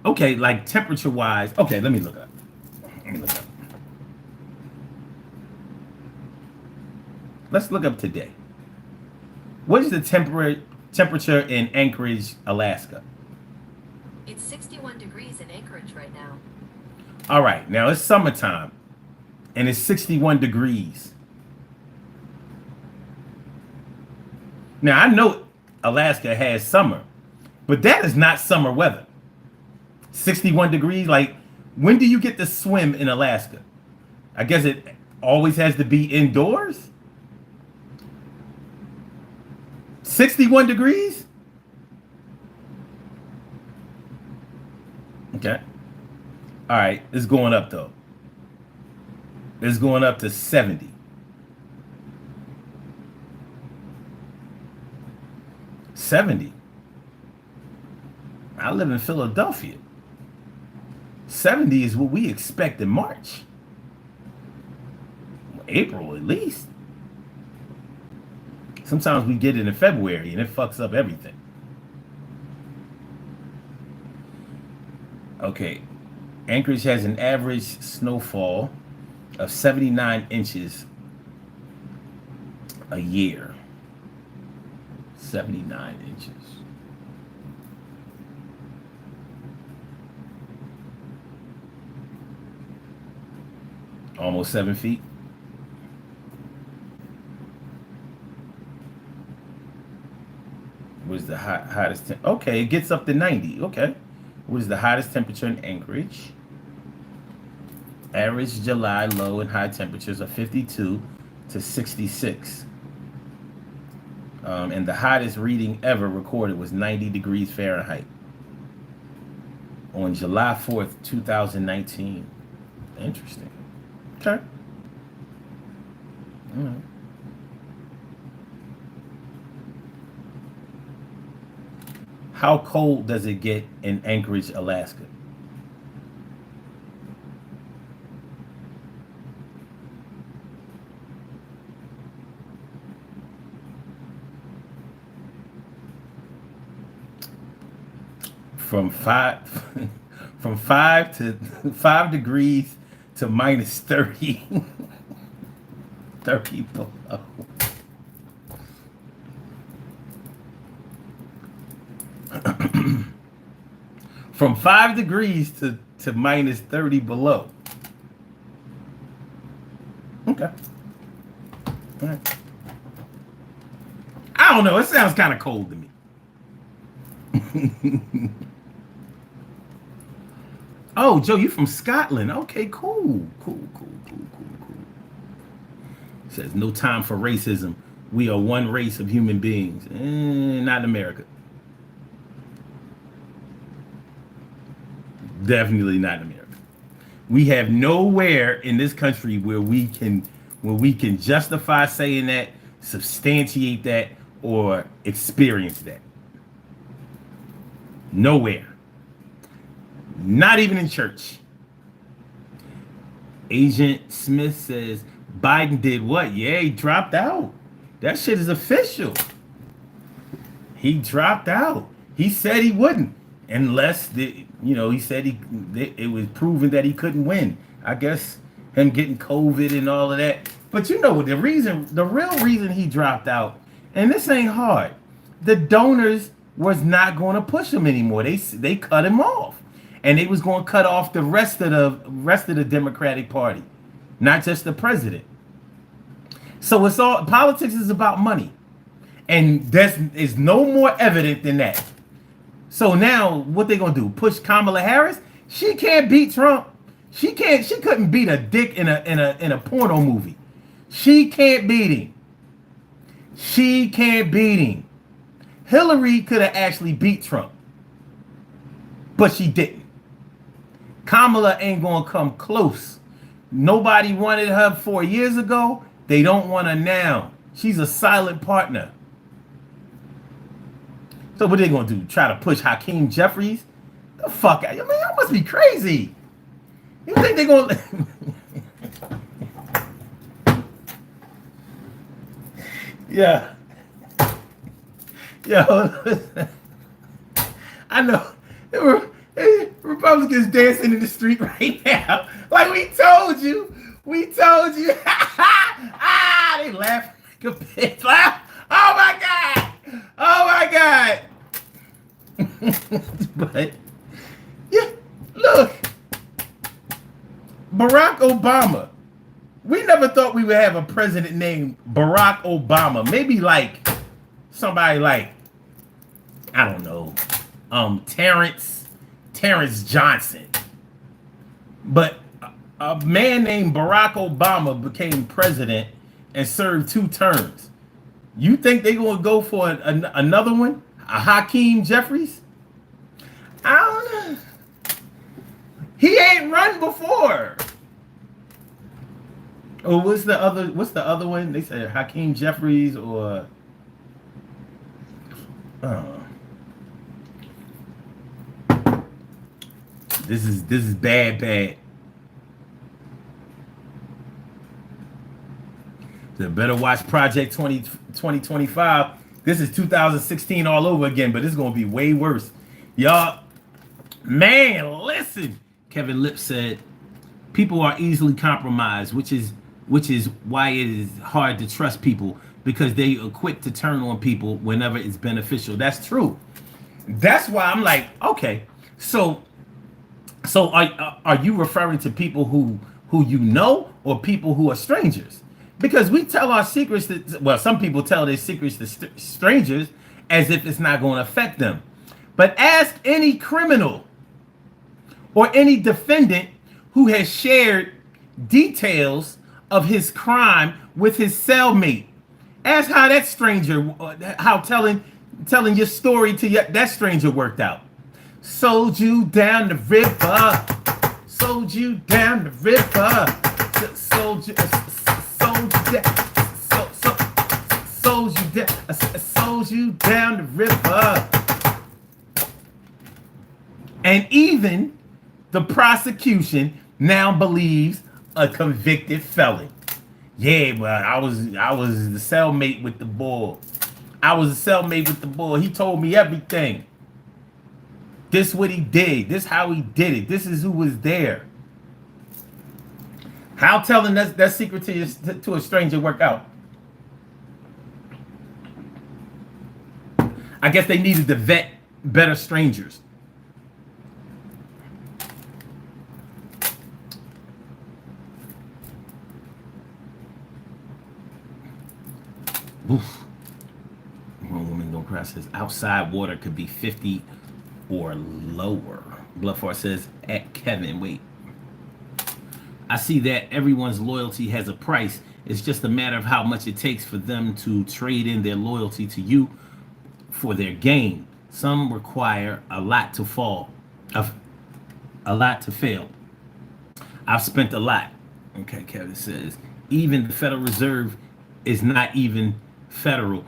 Okay, like temperature wise. Okay, let me look up. Let's look up today. What is the temperature in Anchorage, Alaska? It's 61 degrees in Anchorage right now. All right, now it's summertime, and it's 61 degrees. Now, I know Alaska has summer, but that is not summer weather. 61 degrees, like, when do you get to swim in Alaska? I guess it always has to be indoors? 61 degrees? Okay. All right, it's going up, though. It's going up to 70. 70. I live in Philadelphia. 70 is what we expect in March. April, at least. Sometimes we get it in February, and it fucks up everything. Okay. Anchorage has an average snowfall of 79 inches a year. 79 inches. Almost 7 feet. Where's the hottest? Okay, it gets up to 90. Okay. Where's the hottest temperature in Anchorage? Average July low and high temperatures are 52 to 66. And the hottest reading ever recorded was 90 degrees Fahrenheit on July 4th, 2019. Interesting. Okay. All right. How cold does it get in Anchorage, Alaska? From 5 degrees to minus 30. 30 below. From 5 degrees to minus 30 below. Okay. All right. I don't know. It sounds kind of cold to me. Oh, Joe, you from Scotland. Okay, cool. Says no time for racism. We are one race of human beings. Not in America. Definitely not in America. We have nowhere in this country where we can justify saying that, substantiate that, or experience that. Nowhere. Not even in church. Agent Smith says Biden did what? Yeah, he dropped out. That shit is official. He dropped out. He said he wouldn't, unless he said it was proven that he couldn't win. I guess him getting COVID and all of that. But the real reason he dropped out, and this ain't hard. The donors was not going to push him anymore. They cut him off, and they was going to cut off the rest of the Democratic Party, not just the president. So it's all politics is about money. And that is no more evident than that. So now what they gonna do? Push Kamala Harris? She can't beat Trump. She couldn't beat a dick in a porno movie. She can't beat him. She can't beat him. Hillary could have actually beat Trump, but she didn't. Kamala ain't gonna come close. Nobody wanted her 4 years ago. They don't want her now. She's a silent partner. So what they gonna do? Try to push Hakeem Jeffries? The fuck out! I mean, y'all must be crazy. You think they gonna? Yeah. Yo, I know. Republicans dancing in the street right now. Like we told you. We told you. They laugh like a bitch. Laugh. Oh my God. Oh my God. But yeah, look. Barack Obama. We never thought we would have a president named Barack Obama. Maybe like somebody like, I don't know, Terrence Johnson. But a man named Barack Obama became president and served 2 terms. You think they're going to go for another one? A Hakeem Jeffries? I don't know. He ain't run before. Oh, what's the other one? They said Hakeem Jeffries or this is bad. So better watch Project 2025. This is 2016 all over again, but it's gonna be way worse. Y'all, man, listen. Kevin Lipp said, people are easily compromised, which is why it is hard to trust people, because they are quick to turn on people whenever it's beneficial. That's true. That's why I'm like, okay, so are you referring to people who you know, or people who are strangers? Because we tell our secrets some people tell their secrets to strangers as if it's not going to affect them. But ask any criminal or any defendant who has shared details of his crime with his cellmate. Ask how that stranger, how telling your story to that stranger worked out. Sold you down the river. Sold you down the river. Sold you down. Sold you down the river. And even the prosecution now believes a convicted felon. Yeah, but I was the cellmate with the boy. He told me everything. This what he did. This how he did it. This is who was there. How telling that secret to a stranger work out? I guess they needed to vet better strangers. Oof. One woman don't cry says outside water could be 50 or lower. Bluffar says at Kevin, wait. I see that everyone's loyalty has a price. It's just a matter of how much it takes for them to trade in their loyalty to you for their gain. Some require a lot to fail. I've spent a lot. Okay, Kevin says even the Federal Reserve is not even federal,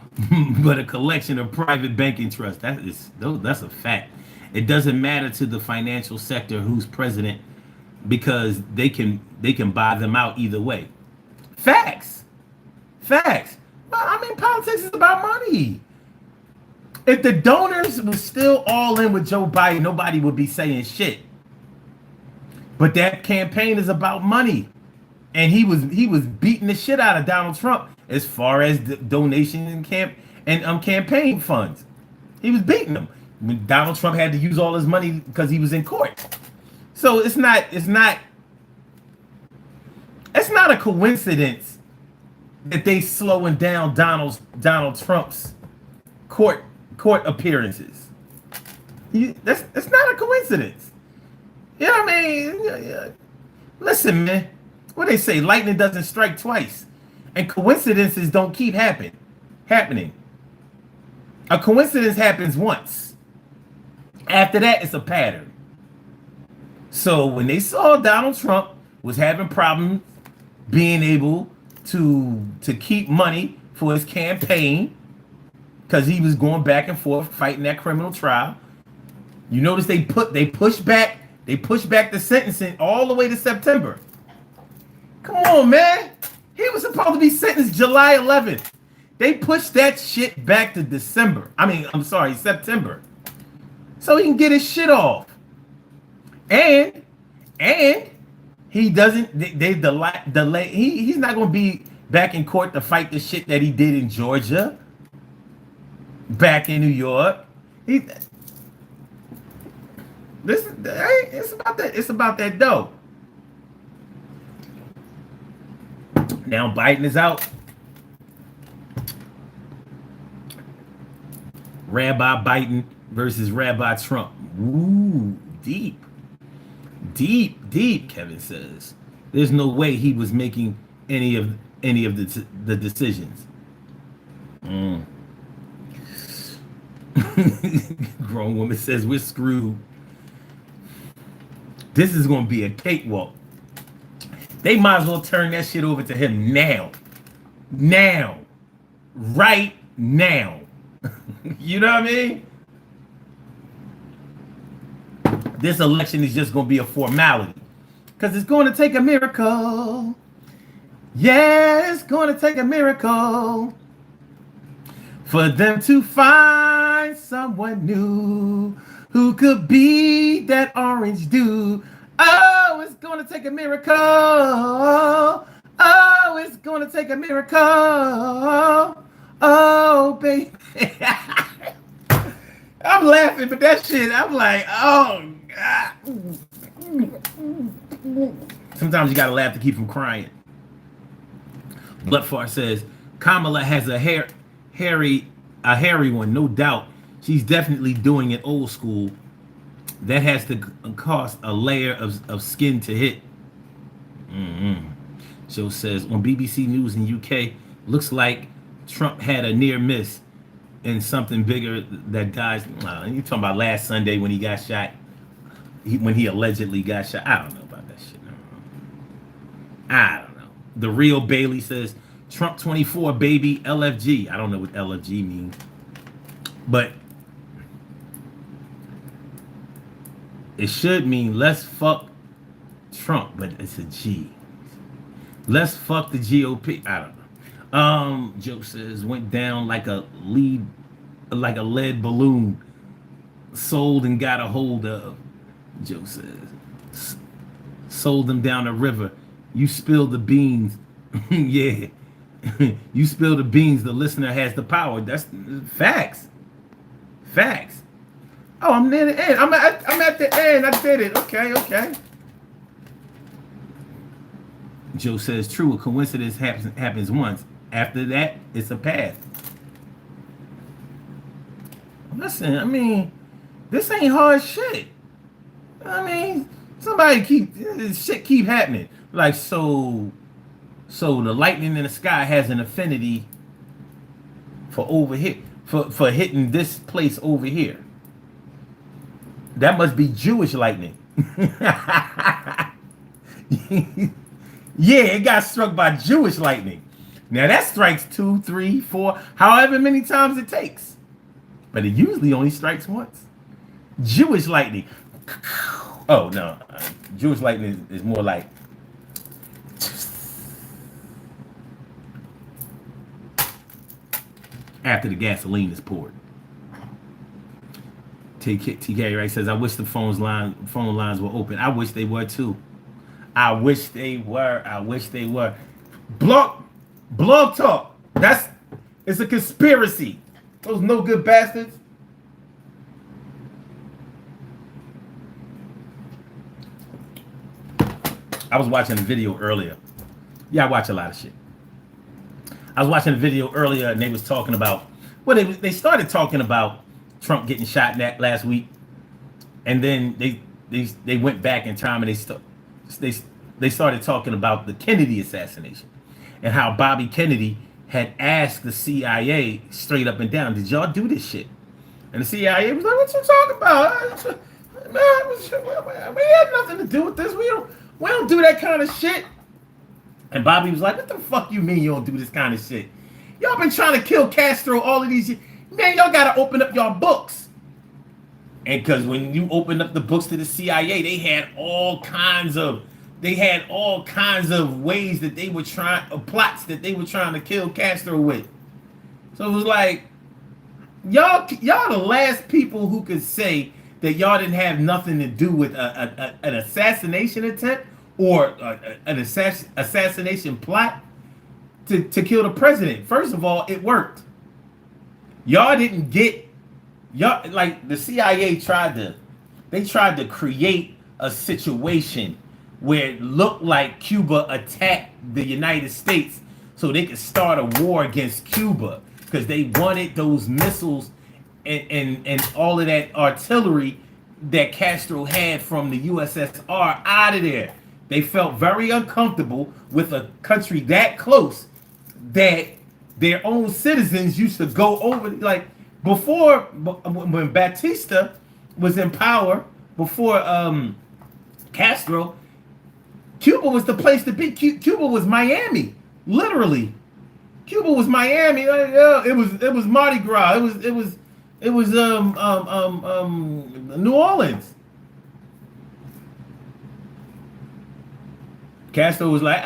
but a collection of private banking trusts. That's a fact. It doesn't matter to the financial sector who's president. because they can buy them out either way. Facts. Facts. Well, I mean, politics is about money. If the donors were still all in with Joe Biden, nobody would be saying shit. But that campaign is about money. And he was beating the shit out of Donald Trump as far as the donation and campaign funds. He was beating them. When Donald Trump had to use all his money because he was in court. So it's not a coincidence that they slowing down Donald Trump's court appearances. That's not a coincidence. You know what I mean? Listen, man. What they say, lightning doesn't strike twice. And coincidences don't keep happening. A coincidence happens once. After that, it's a pattern. So when they saw Donald Trump was having problems being able to keep money for his campaign, because he was going back and forth fighting that criminal trial, you notice they pushed back the sentencing all the way to September. Come on, man. He was supposed to be sentenced July 11th. They pushed that shit back to December. September. So he can get his shit off. And he doesn't, they delay. He's not going to be back in court to fight the shit that he did in Georgia, back in New York. It's about that dough. Now Biden is out. Rabbi Biden versus Rabbi Trump. Ooh, deep. Kevin says there's no way he was making any of the decisions. Grown woman says we're screwed. This is going to be a cakewalk. They might as well turn that shit over to him now. Right now. You know what I mean? This election is just going to be a formality. Because it's going to take a miracle. Yeah, it's going to take a miracle for them to find someone new who could be that orange dude. Oh, it's going to take a miracle. Oh, it's going to take a miracle. Oh, baby. I'm laughing, but that shit, I'm like, oh, God. Sometimes you got to laugh to keep from crying. Bloodfart says, Kamala has a hairy one, no doubt. She's definitely doing it old school. That has to cost a layer of skin to hit. Joe says, on BBC News in UK, looks like Trump had a near miss in something bigger that guys, you talking about last Sunday when he got shot, when he allegedly got shot. I don't know about that shit. I don't know. The real Bailey says, Trump 24, baby, LFG. I don't know what LFG means. But it should mean let's fuck Trump, but it's a G. Let's fuck the GOP. I don't know. Joe says went down like a lead balloon, sold and got a hold of. Joe says sold them down the river. You spilled the beans. Yeah. You spill the beans, the listener has the power. That's facts. Facts. Oh, I'm near the end. I'm at the end. I did it. Okay. Joe says, true, a coincidence happens once. After that, it's a path. Listen, I mean, this ain't hard shit. I mean, shit keep happening. Like, so the lightning in the sky has an affinity for over here, for hitting this place over here. That must be Jewish lightning. Yeah, it got struck by Jewish lightning. Now that strikes 2, 3, 4, however many times it takes. But it usually only strikes once. Jewish lightning. Oh no, Jewish lightning is more like after the gasoline is poured. TK right says, I wish the phone lines were open. I wish they were too. I wish they were. I wish they were. Blog talk. It's a conspiracy. Those no good bastards. I was watching a video earlier. Yeah, I watch a lot of shit. I was watching a video earlier and they was talking about, well, they started talking about Trump getting shot last week, and then they went back in time and they started talking about the Kennedy assassination and how Bobby Kennedy had asked the CIA straight up and down, did y'all do this shit? And the CIA was like, what you talking about? Man, we had nothing to do with this. We don't do that kind of shit. And Bobby was like, what the fuck you mean you don't do this kind of shit? Y'all been trying to kill Castro all of these years. Man, y'all gotta open up your books. And because when you opened up the books to the CIA, they had all kinds of ways that they were plots that they were trying to kill Castro with. So it was like, y'all the last people who could say that y'all didn't have nothing to do with an assassination attempt or an assassination plot to kill the president. First of all, it worked. Y'all didn't get, y'all, like the CIA tried to create a situation where it looked like Cuba attacked the United States so they could start a war against Cuba because they wanted those missiles and all of that artillery that Castro had from the USSR out of there. They felt very uncomfortable with a country that close that their own citizens used to go over. Like before, when Batista was in power, before Castro, Cuba was the place to be. Cuba was Miami, literally. Cuba was Miami. It was Mardi Gras. It was New Orleans. Castro was like,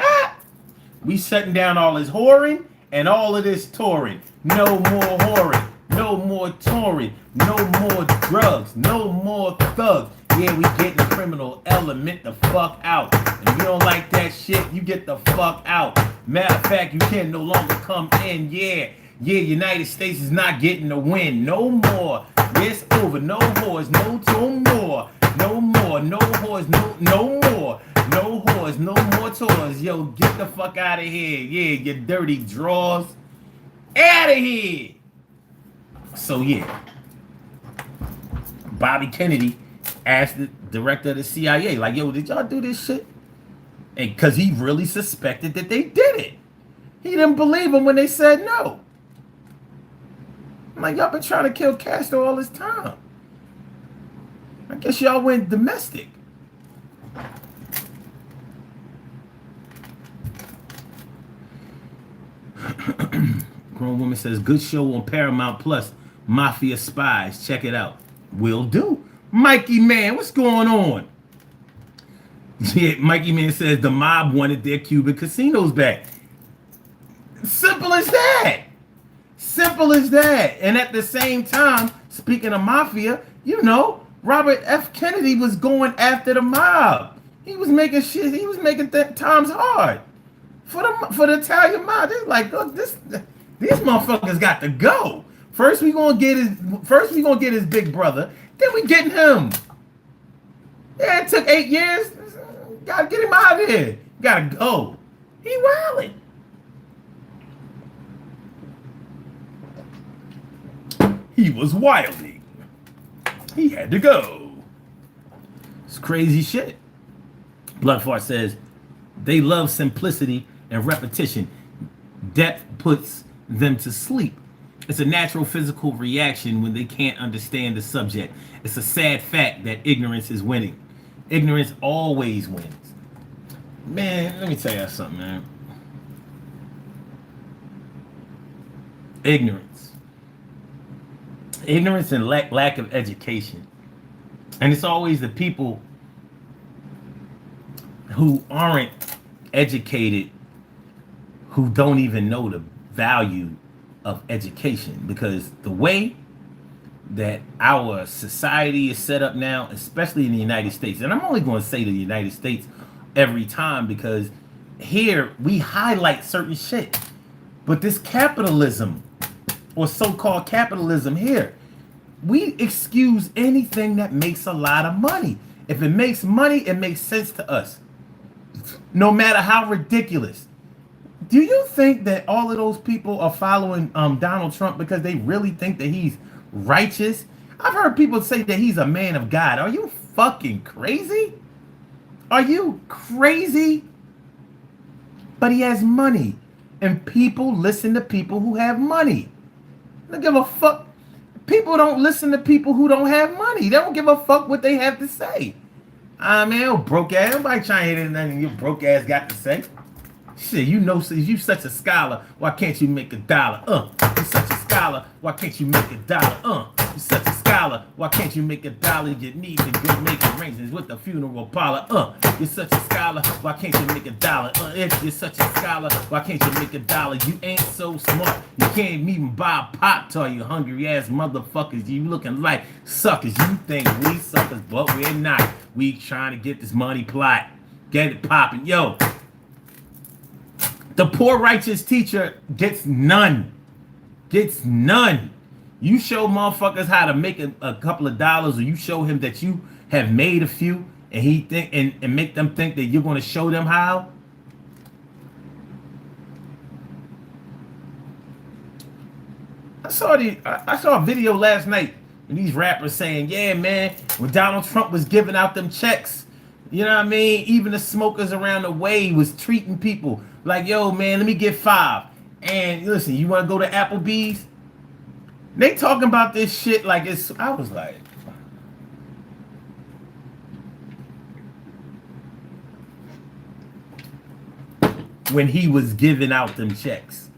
we shutting down all this whoring and all of this touring. No more whoring, no more touring, no more drugs, no more thugs. Yeah, we getting the criminal element the fuck out. And if you don't like that shit, you get the fuck out. Matter of fact, you can no longer come in. Yeah, United States is not getting the win. No more. It's over. No whores, no more. No more, no whores, no more. No whores, no more tours. Yo, get the fuck out of here. Yeah, you dirty drawers. Out of here. So yeah, Bobby Kennedy asked the director of the CIA, like, yo, did y'all do this shit? And because he really suspected that they did it. He didn't believe them when they said no. I'm like, y'all been trying to kill Castro all this time. I guess y'all went domestic. Grown woman says, good show on Paramount Plus, Mafia Spies. Check it out. Will do. Mikey Man, what's going on? Yeah, Mikey Man says the mob wanted their Cuban casinos back. Simple as that. Simple as that. And at the same time, speaking of mafia, you know, Robert F. Kennedy was going after the mob. He was making shit. He was making times hard for the Italian mob. They're like, look, these motherfuckers got to go. First we gonna get his big brother. Then we getting him. Yeah, it took 8 years. Gotta get him out of here. Gotta go. He wildin'. He was wilding. He had to go. It's crazy shit. Bloodfart says, they love simplicity and repetition. Depth puts them to sleep. It's a natural physical reaction when they can't understand the subject. It's a sad fact that ignorance is winning. Ignorance always wins. Man, let me tell you something, man. Ignorance and lack of education. And it's always the people who aren't educated, who don't even know the value of education, because the way that our society is set up now, especially in the United States, and I'm only going to say the United States every time because here we highlight certain shit. But this capitalism, or so-called capitalism here, we excuse anything that makes a lot of money. If it makes money, it makes sense to us, no matter how ridiculous. Do you think that all of those people are following Donald Trump because they really think that he's righteous? I've heard people say that he's a man of God. Are you fucking crazy? Are you crazy? But he has money, and people listen to people who have money. They don't give a fuck. People don't listen to people who don't have money. They don't give a fuck what they have to say. I mean, broke ass. Nobody trying to hear anything your broke ass got to say. Shit, you know, you such a scholar. Why can't you make a dollar? You such a scholar. Why can't you make a dollar? You such a scholar. Why can't you make a dollar? You need to go make arrangements with the funeral parlor. You're such a scholar. Why can't you make a dollar? If you're such a scholar, why can't you make a dollar? You ain't so smart. You can't even buy a pop to you hungry ass motherfuckers. You looking like suckers. You think we suckers, but we're not. We trying to get this money plot. Get it popping. Yo. The poor righteous teacher gets none. Gets none. You show motherfuckers how to make a couple of dollars, or you show him that you have made a few, and he think and make them think that you're going to show them how. I saw a video last night with these rappers saying, yeah, man, when Donald Trump was giving out them checks, you know what I mean? Even the smokers around the way was treating people like, yo, man, let me get 5. And listen, you want to go to Applebee's? They talking about this shit like it's, I was like, when he was giving out them checks.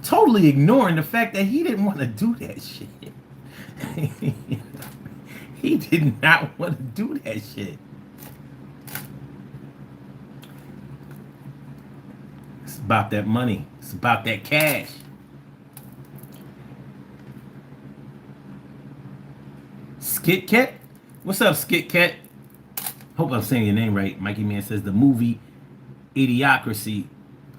Totally ignoring the fact that he didn't want to do that shit. He did not want to do that shit. It's about that money. It's about that cash. Skit Cat? What's up, Skit Cat? Hope I'm saying your name right. Mikey Man says the movie Idiocracy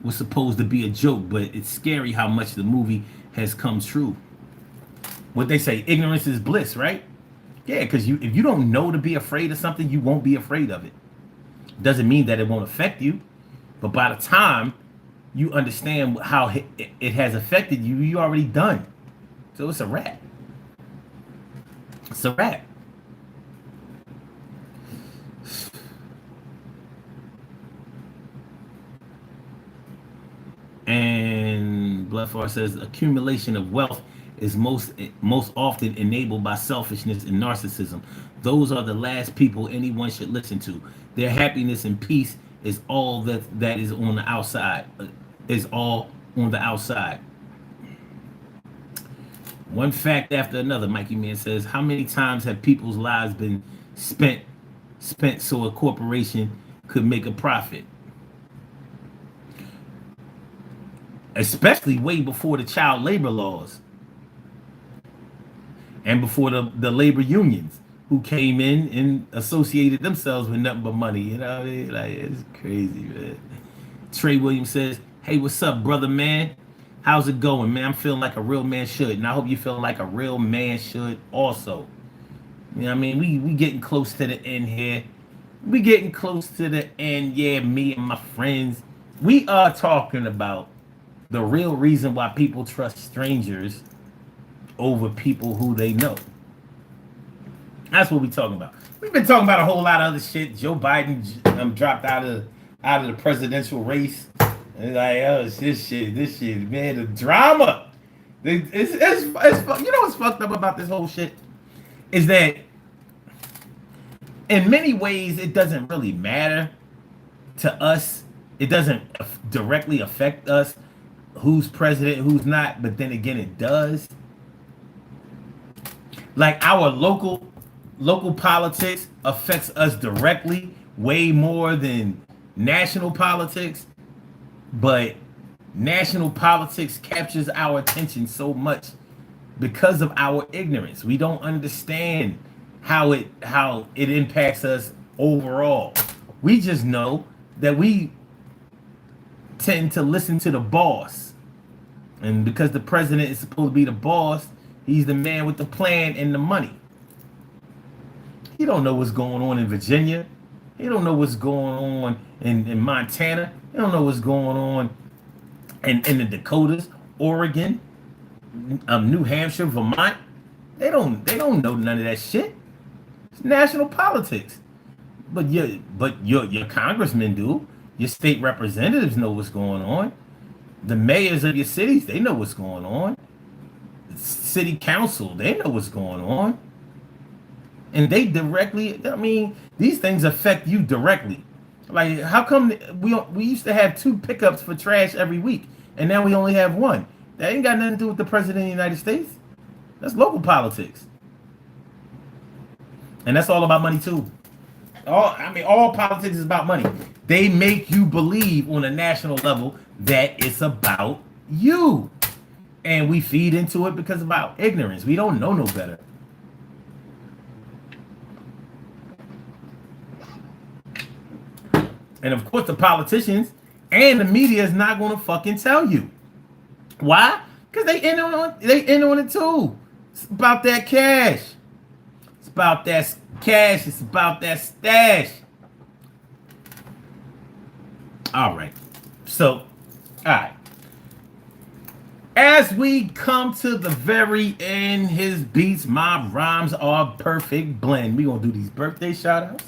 was supposed to be a joke, but it's scary how much the movie has come true. What they say, ignorance is bliss, right? Yeah, because if you don't know to be afraid of something, you won't be afraid of it. Doesn't mean that it won't affect you, but by the time you understand how it has affected you, you're already done. So it's a wrap. It's a wrap. And Bloodfar says accumulation of wealth is most often enabled by selfishness and narcissism. Those are the last people anyone should listen to. Their happiness and peace is all that is on the outside. Is all on the outside. One fact after another, Mikey Man says, how many times have people's lives been spent so a corporation could make a profit? Especially way before the child labor laws. And before the labor unions, who came in and associated themselves with nothing but money. You know what I mean? Like, it's crazy, man. Trey Williams says, hey, what's up, brother, man? How's it going, man? I'm feeling like a real man should. And I hope you feel like a real man should also. You know what I mean? We getting close to the end here. We getting close to the end. Yeah, me and my friends. We are talking about the real reason why people trust strangers over people who they know. That's what we're talking about. We've been talking about a whole lot of other shit. Joe Biden dropped out of the presidential race. And like, oh, this shit, man, the drama. It's you know what's fucked up about this whole shit? Is that in many ways it doesn't really matter to us. It doesn't directly affect us who's president, who's not, but then again it does. Like our local local politics affects us directly way more than national politics, but national politics captures our attention so much because of our ignorance. We don't understand how it impacts us overall. We just know that we tend to listen to the boss. And because the president is supposed to be the boss, he's the man with the plan and the money. He don't know what's going on in Virginia. He don't know what's going on in Montana. He don't know what's going on in the Dakotas, Oregon, New Hampshire, Vermont. They don't know none of that shit. It's national politics. But your congressmen do. Your state representatives know what's going on. The mayors of your cities, they know what's going on. City council, they know what's going on. And they directly, I mean, these things affect you directly. Like, how come we used to have 2 pickups for trash every week, and now we only have 1? That ain't got nothing to do with the president of the United States. That's local politics. And that's all about money too. All politics is about money. They make you believe on a national level that it's about you. And we feed into it because of our ignorance. We don't know no better. And of course, the politicians and the media is not going to fucking tell you. Why? Because they in on it too. It's about that cash. It's about that cash. It's about that stash. All right. So, all right. As we come to the very end, his beats, my rhymes are perfect blend. We're going to do these birthday shout outs.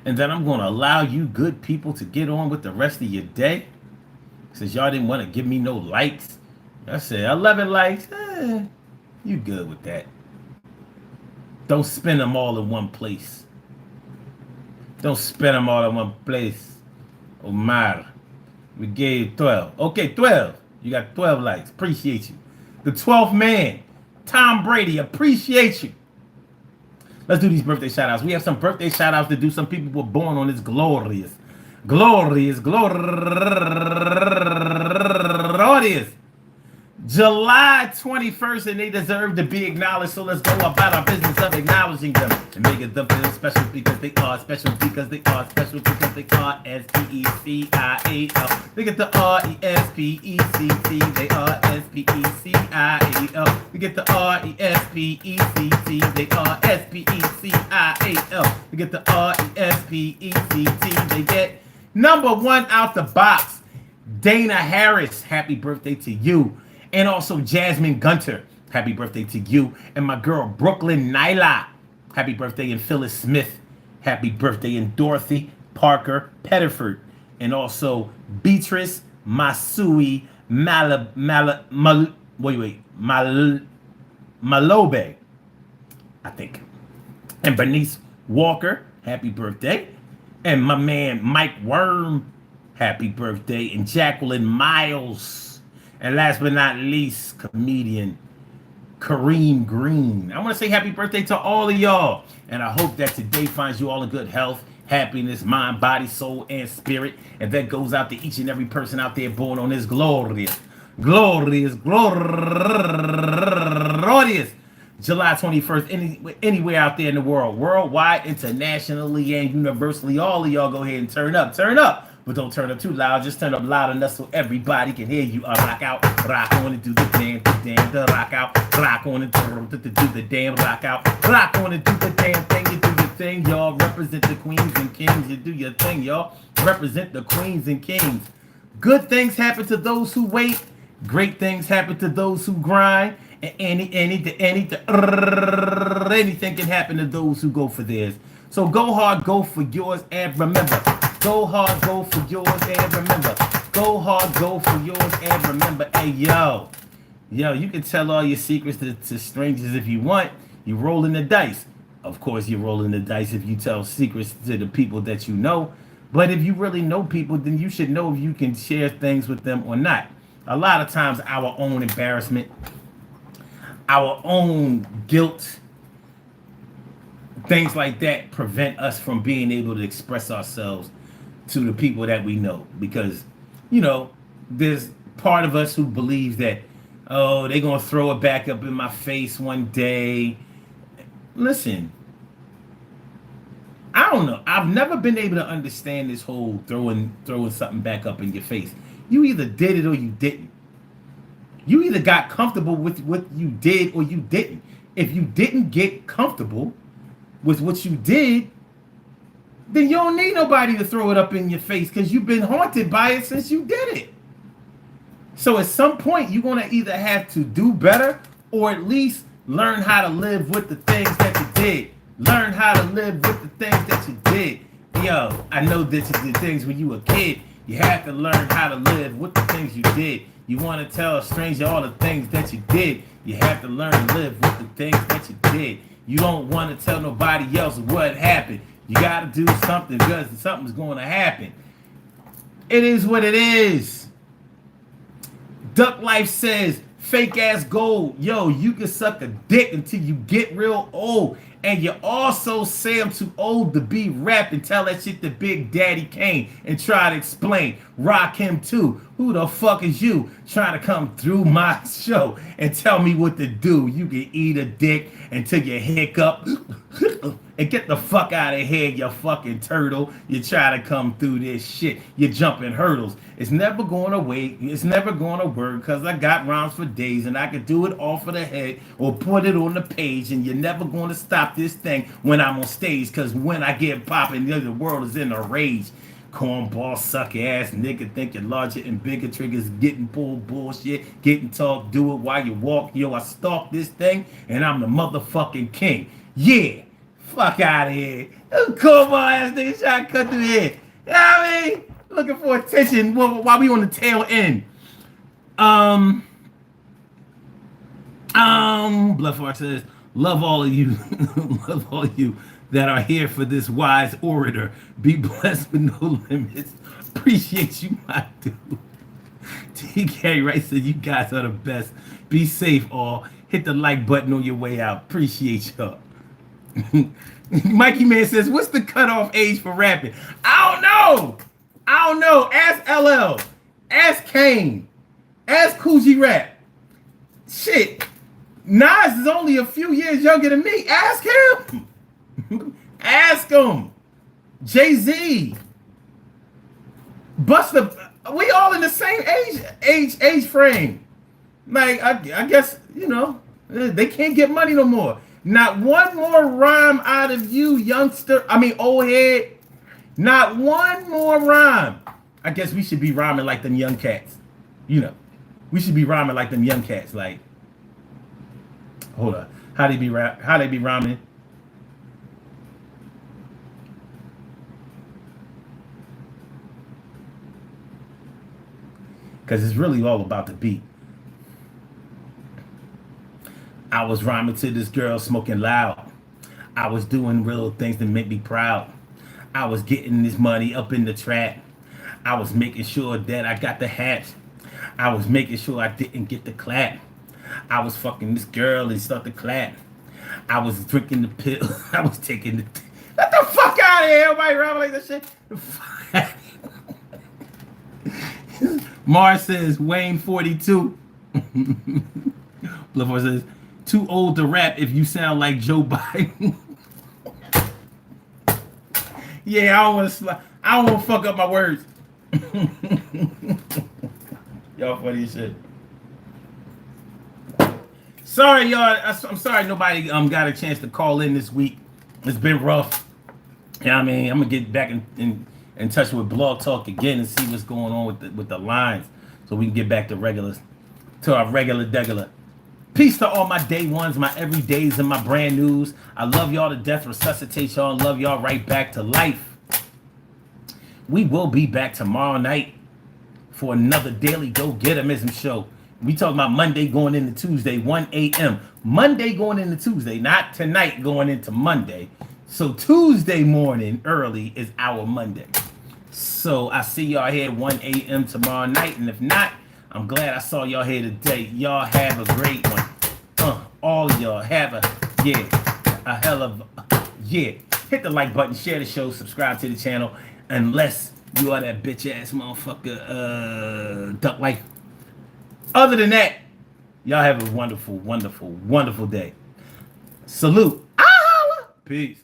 And then I'm going to allow you good people to get on with the rest of your day. Since y'all didn't want to give me no likes. I said 11 likes. You good with that. Don't spend them all in one place. Don't spend them all in one place. Omar, we gave 12. Okay, 12. You got 12 likes. Appreciate you. The 12th man, Tom Brady, appreciate you. Let's do these birthday shout outs. We have some birthday shout outs to do. Some people were born on this glorious July 21st, and they deserve to be acknowledged. So let's go about our business of acknowledging them and making them feel special because they are special because they are special because they are S-P-E-C-I-A-L. Look at the R-E-S-P-E-C-T. They are S-P-E-C-I-A-L. We get the R-E-S-P-E-C-T. They are S-P-E-C-I-A-L. We get the R-E-S-P-E-C-T. They get number 1 out the box. Dana Harris, happy birthday to you. And also Jasmine Gunter, happy birthday to you. And my girl Brooklyn Nyla, happy birthday. And Phyllis Smith, happy birthday. And Dorothy Parker Pettiford. And also Beatrice Masui Malobe, I think. And Bernice Walker, happy birthday. And my man Mike Worm, happy birthday. And Jacqueline Miles. And last but not least, comedian Kareem Green. I want to say happy birthday to all of y'all. And I hope that today finds you all in good health, happiness, mind, body, soul, and spirit. And that goes out to each and every person out there born on this glorious July 21st, anywhere out there in the world, worldwide, internationally, and universally. All of y'all go ahead and turn up. But don't turn up too loud. Just turn up loud enough so everybody can hear you. Rock out, rock on and do the damn, the rock out, rock on and do the damn, rock out, rock on and do the damn thing. You do your thing, y'all. Represent the queens and kings. You do your thing, y'all. Represent the queens and kings. Good things happen to those who wait. Great things happen to those who grind. And anything can happen to those who go for theirs. So go hard, go for yours, and remember. Go hard, go for yours, and remember. Go hard, go for yours, and remember. Hey, yo, you can tell all your secrets to strangers if you want. You rolling the dice. Of course, you're rolling the dice if you tell secrets to the people that you know. But if you really know people, then you should know if you can share things with them or not. A lot of times, our own embarrassment, our own guilt, things like that prevent us from being able to express ourselves to the people that we know, because you know there's part of us who believes that, oh, they're gonna throw it back up in my face one day. Listen, I don't know. I've never been able to understand this whole throwing something back up in your face. You either did it or you didn't. You either got comfortable with what you did or you didn't. If you didn't get comfortable with what you did, then you don't need nobody to throw it up in your face, because you've been haunted by it since you did it. So at some point, you're going to either have to do better or at least learn how to live with the things that you did. Learn how to live with the things that you did. Yo, I know that you did things when you were a kid. You have to learn how to live with the things you did. You want to tell a stranger all the things that you did. You have to learn to live with the things that you did. You don't want to tell nobody else what happened. You got to do something because something's going to happen. It is what it is. Duck Life says, fake ass gold. Yo, you can suck a dick until you get real old. And you also say I'm too old to be rap and tell that shit to Big Daddy Kane and try to explain. Rock him too. Who the fuck is you trying to come through my show and tell me what to do? You can eat a dick until you hiccup and get the fuck out of here, you fucking turtle. You try to come through this shit. You're jumping hurdles. It's never going to wait. It's never going to work, because I got rhymes for days and I can do it off of the head or put it on the page, and you're never going to stop this thing when I'm on stage, because when I get popping, the world is in a rage. Cornball, suck ass nigga, think you're larger and bigger, triggers getting pulled, bullshit, getting talk, do it while you walk. Yo, I stalk this thing and I'm the motherfucking king. Yeah, fuck out of here. Cornball ass nigga trying to cut through here. You know what I mean? Looking for attention while we on the tail end. Bloodfart says, love all of you. Love all of you that are here for this wise orator. Be blessed with no limits. Appreciate you, my dude. TK Wright said, you guys are the best. Be safe, all. Hit the like button on your way out. Appreciate y'all. Mikey Man says, what's the cutoff age for rapping? I don't know. Ask LL. Ask Kane. Ask Coogee Rap. Shit. Nas is only a few years younger than me. Ask him. Ask him. Jay-Z. Busta. We all in the same age frame. Like, I guess, they can't get money no more. Not one more rhyme out of you, youngster. Old head. Not one more rhyme. I guess we should be rhyming like them young cats. We should be rhyming like them young cats. Like, hold on. How they be rhyming? Because it's really all about the beat. I was rhyming to this girl smoking loud. I was doing real things that make me proud. I was getting this money up in the trap. I was making sure that I got the hatch. I was making sure I didn't get the clap. I was fucking this girl and start to clap. I was drinking the pill. I was taking the... Get the fuck out of here. Everybody rhyming like that shit. Mars says, Wayne 42. Blufford says, too old to rap if you sound like Joe Biden. Yeah, I don't want to fuck up my words. Y'all funny as shit. Sorry, y'all. I'm sorry nobody got a chance to call in this week. It's been rough. You know what I mean? I'm gonna get back in touch with Blog Talk again and see what's going on with the lines, so we can get back to our regular degular. Peace to all my day ones, my everydays, and my brand news. I love y'all to death, resuscitate y'all, and love y'all right back to life. We will be back tomorrow night for another daily go-getterism show. We talking about Monday going into Tuesday, 1 a.m. Monday going into Tuesday, not tonight going into Monday. So Tuesday morning early is our Monday. So I see y'all here at 1 a.m. tomorrow night. And if not, I'm glad I saw y'all here today. Y'all have a great one. All of y'all have a hell of a yeah, hit the like button, share the show, subscribe to the channel, unless you are that bitch ass motherfucker, Duck Life. Other than that, y'all have a wonderful, wonderful, wonderful day. Salute. Ah! Peace.